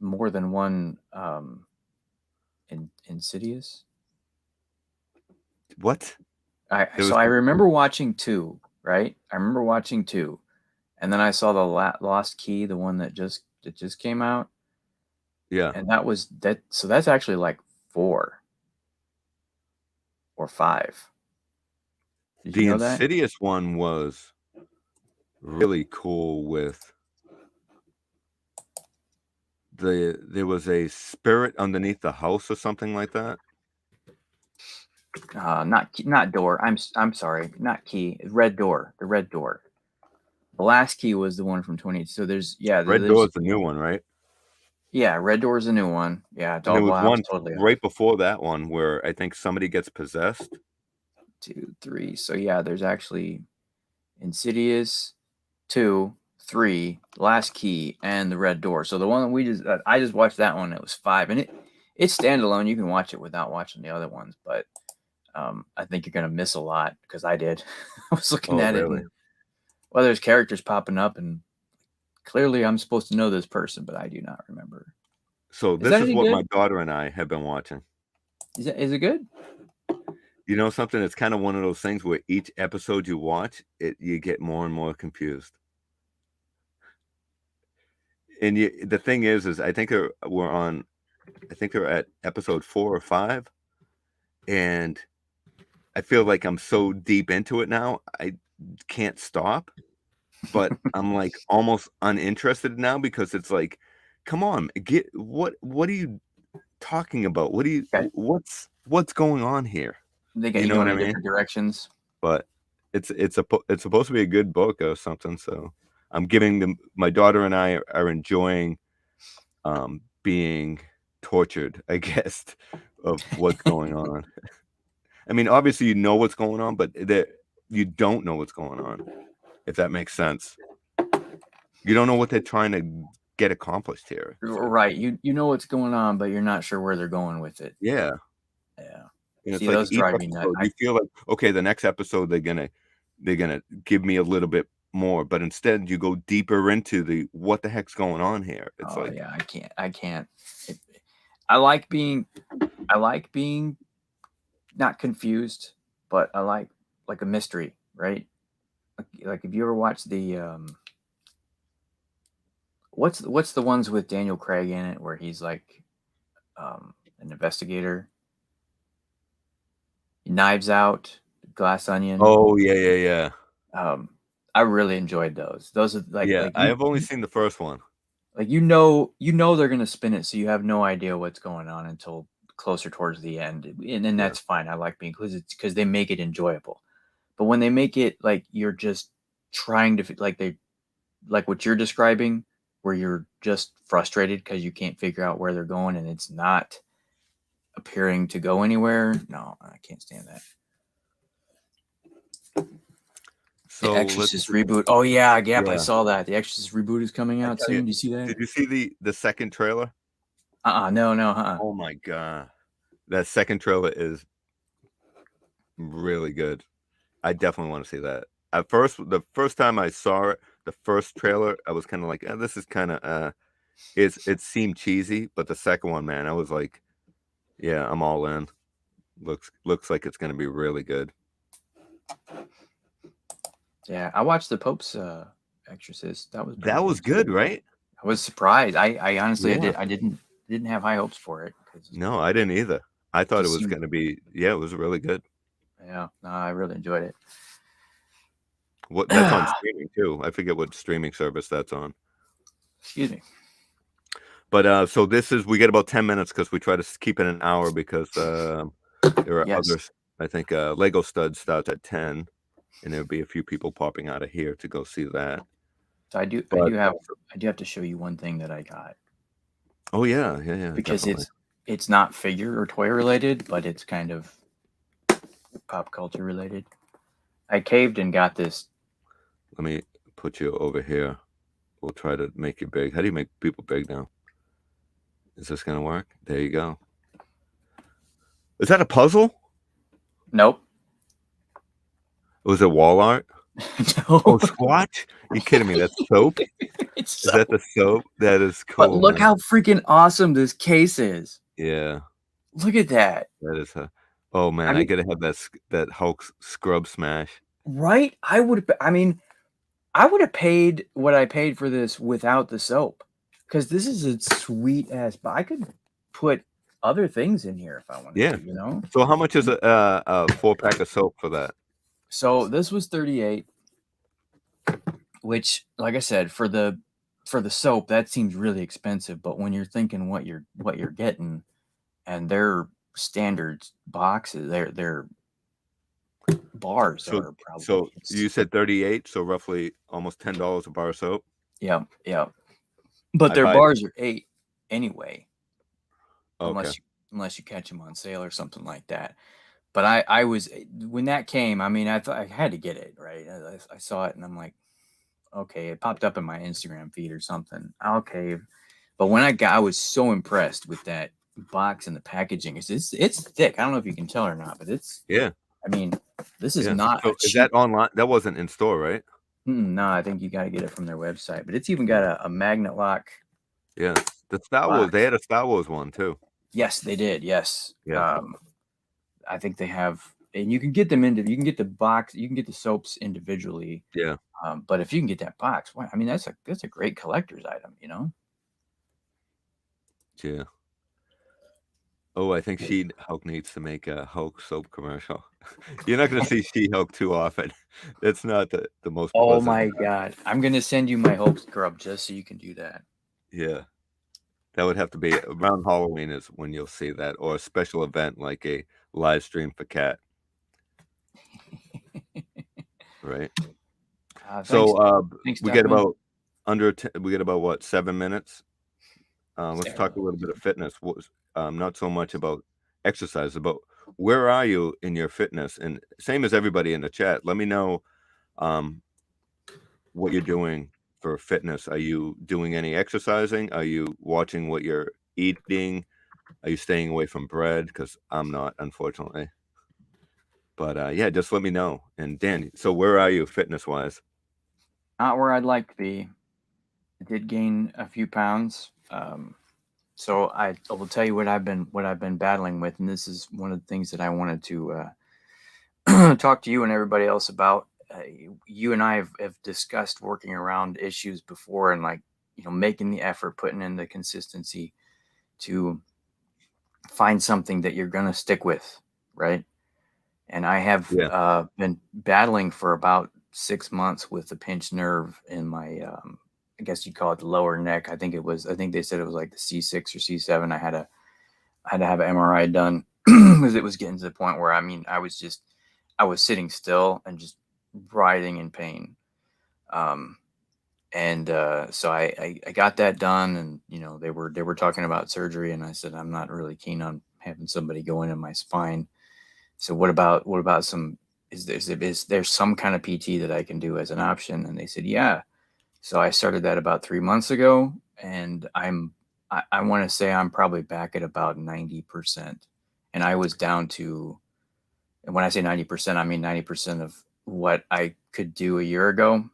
more than one Insidious. What? I remember watching 2, right? I remember watching 2. And then I saw the Lost Key, the one that just came out. Yeah. And that was that. So that's actually like 4 or 5. Did you know that? The Insidious one was really cool with there was a spirit underneath the house or something like that. Not door. I'm sorry, not key. Red Door. The Red Door. The Last Key was the one from 20. So there's Red Door is the new one, right? Yeah, Red Door is a new one. Yeah, and there was one totally right before that one where I think somebody gets possessed. 2, 3. So yeah, there's actually Insidious 2, 3, Last Key, and the Red Door. So the one that I just watched that one. It was 5, and it's standalone. You can watch it without watching the other ones, but I think you're gonna miss a lot, because I did. I was looking at it. And, well, there's characters popping up, and clearly I'm supposed to know this person, but I do not remember. So this is what my daughter and I have been watching. Is it good? You know something? It's kind of one of those things where each episode you watch, you get more and more confused. And the thing is I think they're at episode 4 or 5, and I feel like I'm so deep into it now, I can't stop. But I'm like almost uninterested now, because it's like, come on, what are you talking about? What's going on here? They get you going in different directions. But it's supposed to be a good book or something. So I'm giving them. My daughter and I are enjoying being tortured, I guess, of what's going on. I mean, obviously you know what's going on, but you don't know what's going on, if that makes sense. You don't know what they're trying to get accomplished here. Right. You know what's going on, but you're not sure where they're going with it. Yeah. Yeah. And it's like those drive me nuts. You feel like, okay, the next episode they're gonna give me a little bit more, but instead you go deeper into what the heck's going on here. It's like, yeah, I can't. I like being not confused, but I like a mystery, right? Like if you ever watched the what's the ones with Daniel Craig in it, where he's like an investigator? Knives Out, Glass Onion. Oh yeah. I really enjoyed those. Those are like, I have only seen the first one. Like you know they're gonna spin it, so you have no idea what's going on until closer towards the end, and that's fine. I like being included because they make it enjoyable. But when they make it like you're just trying to like what you're describing, where you're just frustrated because you can't figure out where they're going, and it's not appearing to go anywhere. No, I can't stand that. So the Exorcist reboot. Oh yeah, Gap. I saw that. The Exorcist reboot is coming out soon. Did you see that? Did you see the second trailer? No. Oh my god, that second trailer is really good. I definitely want to see that. The first time I saw it, the first trailer, I was kind of like, this is kind of it seemed cheesy, but the second one, man, I was like, yeah, I'm all in. Looks like it's going to be really good. Yeah, I watched the Pope's Exorcist. That was good, right? I was surprised. I honestly I didn't have high hopes for it. No, I didn't either. I thought it was going to be, it was really good. Yeah, no, I really enjoyed it. That's on streaming too. I forget what streaming service that's on. Excuse me. But so we get about 10 minutes because we try to keep it an hour because There are Yes. others. I think Lego Stud starts at 10, and there'll be a few people popping out of here to go see that. So I do But have to show you one thing that I got oh yeah, because definitely. it's not figure or toy related, but it's kind of pop culture related. I caved and got this. Let me put you over here. We'll try to make you big. How do you make people big now? Is this gonna work? There you go. Is that a puzzle? Nope. Was it wall art? No. Oh, Squatch? You kidding me? That's soap? It's Is that the soap? That is But cool, look man. how freaking awesome this case is. Yeah, Look at that. that is a. Oh man, I I mean, gotta have that Hulk scrub smash. right? I mean, I would have paid what I paid for this without the soap. Because this is a sweet ass, but I could put other things in here if I wanted Yeah. to, you know? So how much is a 4-pack of soap for that? So this was 38, which, like I said, for the soap, that seems really expensive. But when you're thinking what you're getting, and their standard boxes, their bars So are probably so you said 38, so roughly almost $10 a bar of soap. yeah, yeah. But I their buy. bars are 8 anyway, Okay. unless you catch them on sale or something like that. But I was when that came, I mean, I thought I had to get it, right? I saw it and I'm like, okay, it popped up in my Instagram feed or something. Okay. But when I was so impressed with that box and the packaging. It's thick. I don't know if you can tell or not, but Yeah. I mean, this is Yeah. not a So is cheap. that online? That wasn't in store, right? No, I think you got to get it from their website. But it's even got a magnet lock Yeah. The Star Wars. They box. had a Star Wars one too. Yes, they did. Yes. Yeah. I think they have, and you can get them into. You can get the box. You can get the soaps individually. Yeah. But if you can get that box, I mean, that's a great collector's item. You know. Yeah. Oh, I think She-Hulk needs to make a Hulk soap commercial. You're not going to see She-Hulk too often. It's not the most Oh pleasant. my God! I'm gonna send you my Hulk scrub just so you can do that. Yeah. That would have to be around Halloween is when you'll see that, or a special event like a live stream for Cat, right? Thanks. So Thanks, we get Duckman. about we get about what 7 minutes. Let's talk a little bit of fitness. Not so much about exercise, about where are you in your fitness, and same as everybody in the chat. Let me know what you're doing for fitness. Are you doing any exercising? Are you watching what you're eating? Are you staying away from bread? Because I'm not, unfortunately. But yeah, just let me know. And Dan, so where are you fitness wise? Not where I'd like to be. I did gain a few pounds. So I will tell you what I've been battling with, and this is one of the things that I wanted to talk to you and everybody else about. You and I have discussed working around issues before, and like making the effort, putting in the consistency to find something that you're gonna stick with, right? And I have Yeah. been battling for about 6 months with a pinched nerve in my, I guess you'd call it the lower neck. I think they said it was like the C6 or C7. I had to have an MRI done because it was getting to the point where, I mean, I was sitting still and just writhing in pain. So I got that done, and they were talking about surgery, and I said I'm not really keen on having somebody go in my spine. So what about some? Is there some kind of PT that I can do as an option? And they said yeah. So I started that about 3 months ago, and I want to say I'm probably back at about 90%, and I was down to. And when I say 90%, I mean 90% of what I could do a year ago.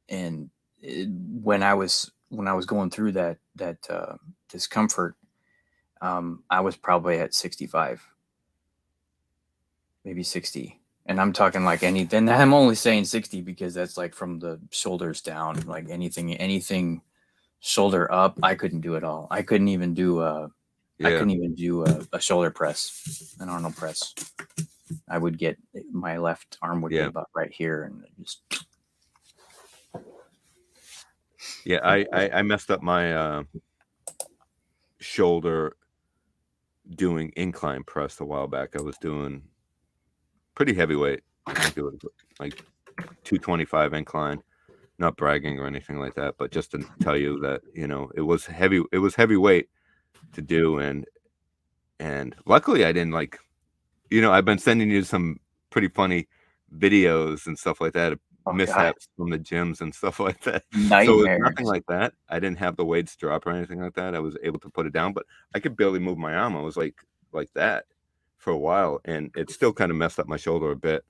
And when I was going through that discomfort, I was probably at 65, maybe 60. And I'm talking like anything. I'm only saying 60 because that's like from the shoulders down, like anything shoulder up. I couldn't do it all. I couldn't even do a shoulder press, an Arnold press. I would get my left arm would be about right here, and just. Yeah, I messed up my shoulder doing incline press a while back. I was doing pretty heavyweight. I think it was like 225 incline. Not bragging or anything like that, but just to tell you that, you know, it was heavyweight to do, and luckily I didn't, like, you know, I've been sending you some pretty funny videos and stuff like that, Oh, God. mishaps from the gyms and stuff like that. So it's nothing Nightmares. like that. I didn't have the weights drop or anything like that. I was able to put it down, but I could barely move my arm. I was like that for a while, and it still kind of messed up my shoulder a bit.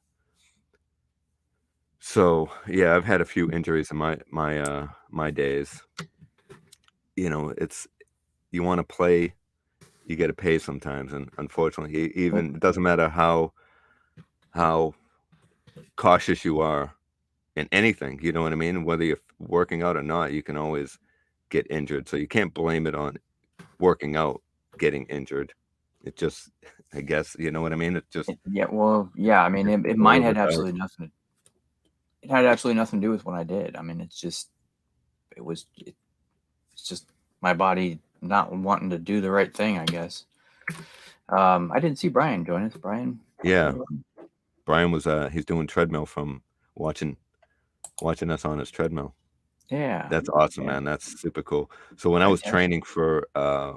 So yeah, I've had a few injuries in my days. You know, it's, you want to play, you got to pay sometimes, and unfortunately, even it doesn't matter how cautious you are in anything, you know what I mean? Whether you're working out or not, you can always get injured. So you can't blame it on working out getting injured. It just, I guess, you know what I mean? It just, Yeah, well, yeah. I mean, mine had absolutely nothing. It had absolutely nothing to do with what I did. I mean, it's just my body not wanting to do the right thing, I guess. I didn't see Brian join us. Brian. Yeah. Brian was he's doing treadmill from watching us on his treadmill. Yeah. That's awesome, man. That's super cool. So when I was training for I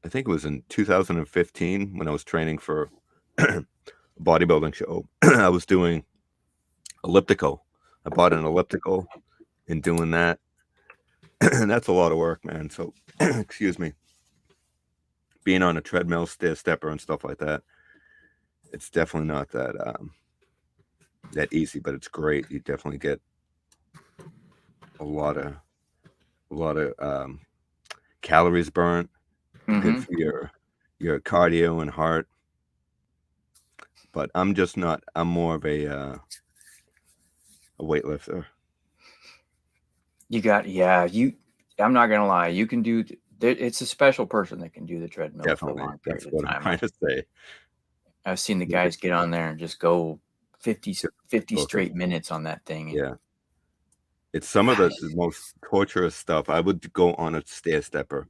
think it was in 2015 when I was training for a bodybuilding show, I was doing elliptical. I bought an elliptical and doing that. And that's a lot of work, man. So excuse me. Being on a treadmill, stair stepper and stuff like that, it's definitely not that that easy, but it's great. You definitely get a lot of calories burnt. Good for your cardio and heart. But I'm just not. I'm more of a weightlifter. You got, yeah. I'm not gonna lie. You can do. It's a special person that can do the treadmill Definitely. for a long That's period what of I'm time. trying to say. I've seen the guys get on there and just go 50 straight minutes on that thing. Yeah. It's some of the most torturous stuff. I would go on a stair stepper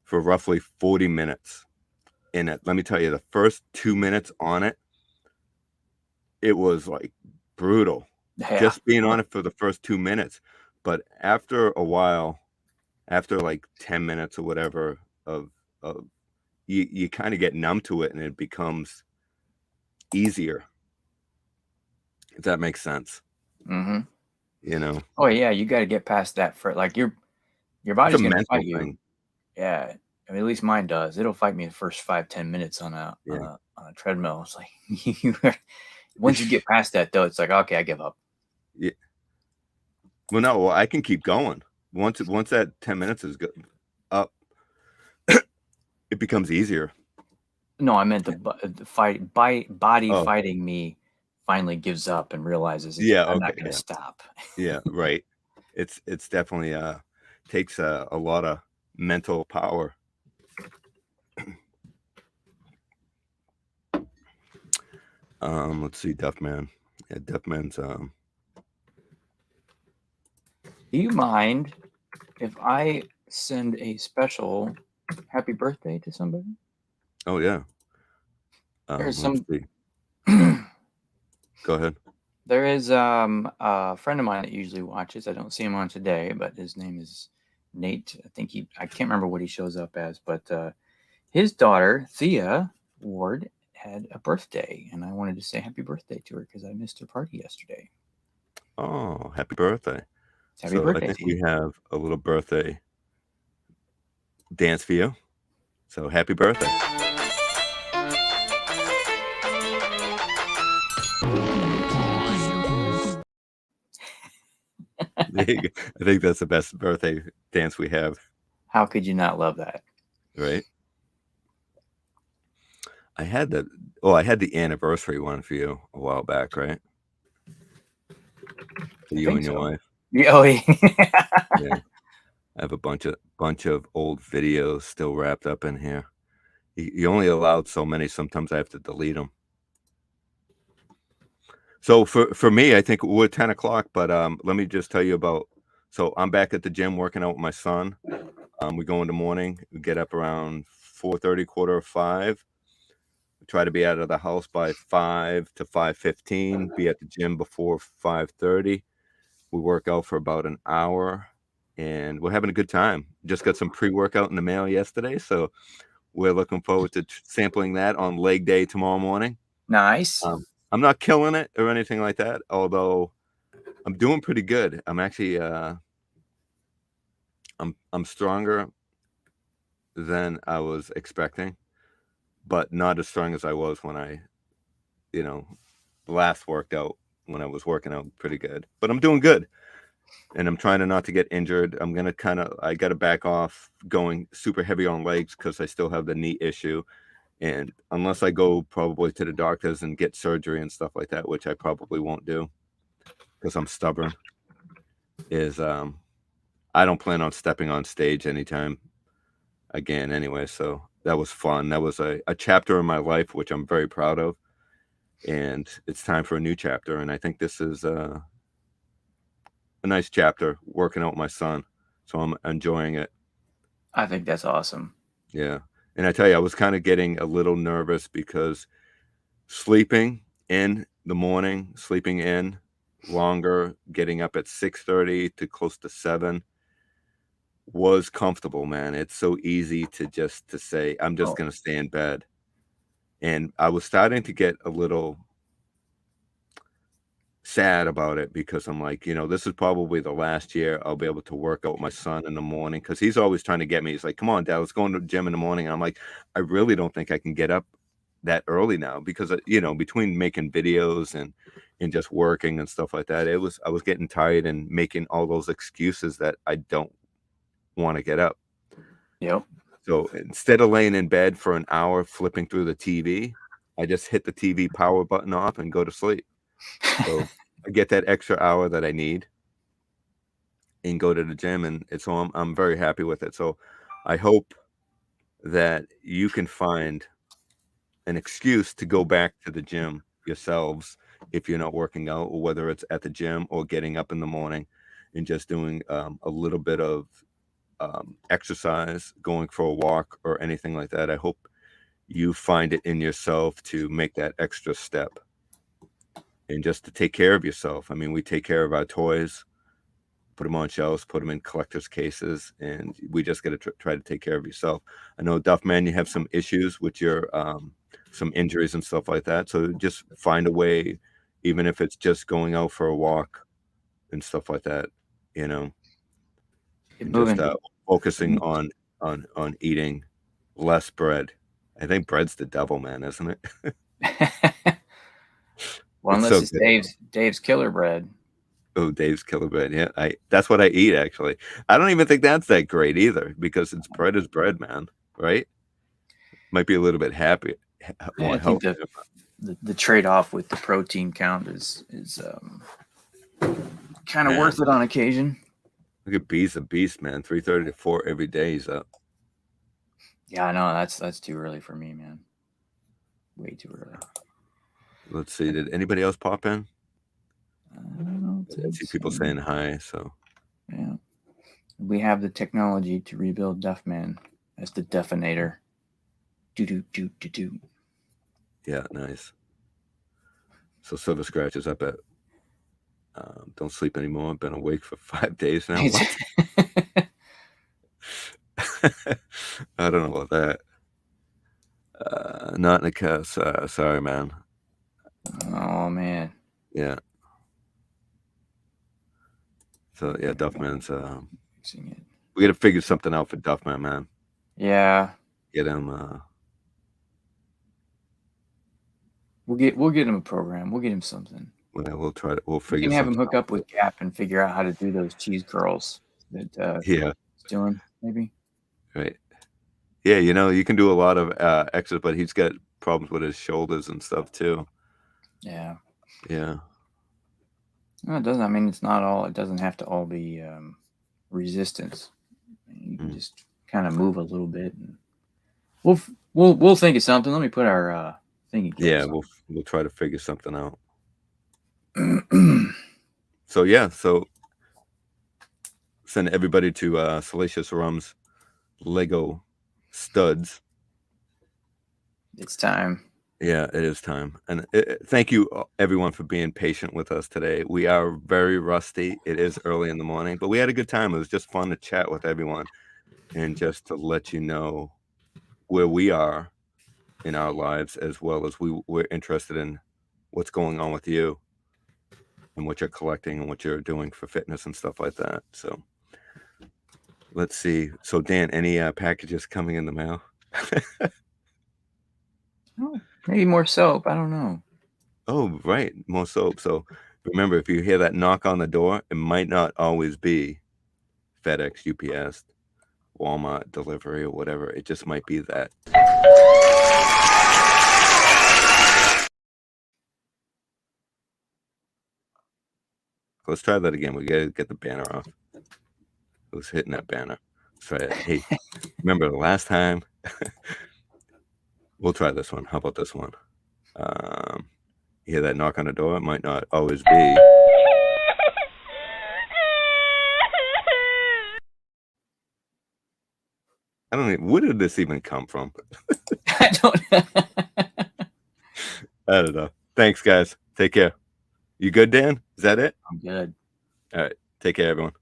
for roughly 40 minutes. And let me tell you, the first 2 minutes on it, it was like brutal. Yeah. Just being on it for the first 2 minutes. But after a while, after like 10 minutes or whatever of you kind of get numb to it, and it becomes easier, if that makes sense. Mm-hmm. You know. Oh yeah, you got to get past that for like your body's gonna fight you. Thing. Yeah, I mean, at least mine does. It'll fight me the first 5-10 minutes on a treadmill. It's like once you get past that though, it's like, okay, I give up. Yeah. Well, no, I can keep going. Once that 10 minutes is up, it becomes easier. No, I meant the body fighting me finally gives up and realizes I'm not going to stop. Yeah, right. It's definitely takes a lot of mental power. Let's see, Duffman. Yeah, Duffman's Do you mind if I send a special happy birthday to somebody? Oh yeah. There's some. Go ahead. There is a friend of mine that usually watches. I don't see him on today, but his name is Nate. I can't remember what he shows up as, but his daughter Thea Ward had a birthday, and I wanted to say happy birthday to her because I missed her party yesterday. Oh, happy birthday! Happy birthday! I think we have a little birthday dance for you. So happy birthday! I think that's the best birthday dance we have. How could you not love that? Right. I had the anniversary one for you a while back, right? For you and your wife. Yeah, oh, yeah. Yeah. I have a bunch of old videos still wrapped up in here. You only allowed so many. Sometimes I have to delete them. So for me, I think we're 10 o'clock, but let me just tell you about, so I'm back at the gym working out with my son. We go in the morning, we get up around 4:30, 4:45. Try to be out of the house by 5 to 5:15. Be at the gym before 5:30. We work out for about an hour, and we're having a good time. Just got some pre-workout in the mail yesterday, so we're looking forward to sampling that on leg day tomorrow morning. Nice. I'm not killing it or anything like that, although I'm doing pretty good. I'm actually I'm stronger than I was expecting, but not as strong as I was when I, last worked out, when I was working out pretty good. But I'm doing good, and I'm trying to not to get injured. I'm gonna I got to back off going super heavy on legs because I still have the knee issue, and unless I go probably to the doctors and get surgery and stuff like that, which I probably won't do because I'm stubborn, I don't plan on stepping on stage anytime again anyway. So that was fun. That was a chapter in my life, which I'm very proud of. And it's time for a new chapter. And I think this is a nice chapter, working out with my son. So I'm enjoying it. I think that's awesome. Yeah. And I tell you, I was kind of getting a little nervous because sleeping in the morning, sleeping in longer, getting up at 6:30 to close to 7 was comfortable, man. It's so easy to say, I'm just going to stay in bed. And I was starting to get a little sad about it because I'm like, this is probably the last year I'll be able to work out with my son in the morning, because he's always trying to get me. He's like, come on, Dad, let's go to the gym in the morning. And I'm like, I really don't think I can get up that early now because, between making videos and just working and stuff like that, I was getting tired and making all those excuses that I don't want to get up. Yep. So instead of laying in bed for an hour flipping through the TV, I just hit the TV power button off and go to sleep. So I get that extra hour that I need and go to the gym, and so I'm very happy with it. So I hope that you can find an excuse to go back to the gym yourselves if you're not working out, or whether it's at the gym or getting up in the morning and just doing a little bit of exercise, going for a walk or anything like that. I hope you find it in yourself to make that extra step and just to take care of yourself. I mean, we take care of our toys, put them on shelves, put them in collector's cases, and we just got to try to take care of yourself. I know, Duffman, you have some issues with your some injuries and stuff like that. So just find a way, even if it's just going out for a walk and stuff like that, and just focusing on eating less bread. I think bread's the devil, man, isn't it? Well, unless it's Dave's Killer Bread. Oh, Dave's Killer Bread. Yeah, that's what I eat, actually. I don't even think that's that great either, because it's bread is bread, man. Right? Might be a little bit more I think the trade-off with the protein count is kind of worth it on occasion. Look at Beast a Beast, man. 3:30 to 4 every day he's up. Yeah, I know. That's too early for me, man. Way too early. Let's see. Did anybody else pop in? I see people saying hi. So yeah, we have the technology to rebuild Duffman as the Duffinator. Do. Yeah, nice. So Silver Scratch is up at don't sleep anymore. I've been awake for 5 days now. What? I don't know about that. Not in a cast. Sorry, man. Oh man. Yeah. So yeah, Duffman's fixing it. We gotta figure something out for Duffman, man. Yeah. Get him We'll get him a program. We'll get him something. We'll try to figure. We can have him hook up with Gap and figure out how to do those cheese curls that he's doing, maybe. Right. Yeah, you can do a lot of exercise, but he's got problems with his shoulders and stuff too. Yeah. Yeah. No, it doesn't. I mean, it's not all. It doesn't have to all be resistance. You can just kind of move a little bit, and we'll think of something. Let me put our thingy. Yeah, we'll try to figure something out. So send everybody to Salacious Rum's Lego Studs It's time. Yeah, it is time. And thank you, everyone, for being patient with us today. We are very rusty. It is early in the morning, but we had a good time. It was just fun to chat with everyone and just to let you know where we are in our lives, as well as we're interested in what's going on with you and what you're collecting and what you're doing for fitness and stuff like that. So let's see. So Dan, any packages coming in the mail? Oh, maybe more soap. I don't know. Oh, right. More soap. So remember, if you hear that knock on the door, it might not always be FedEx, UPS, Walmart delivery or whatever. It just might be that. Let's try that again. We got to get the banner off. Who's hitting that banner? Let's try it. Hey, remember the last time? We'll try this one. How about this one? You hear that knock on the door? It might not always be. I don't know. Where did this even come from? I don't know. I don't know. Thanks, guys. Take care. You good, Dan? Is that it? I'm good. All right. Take care, everyone.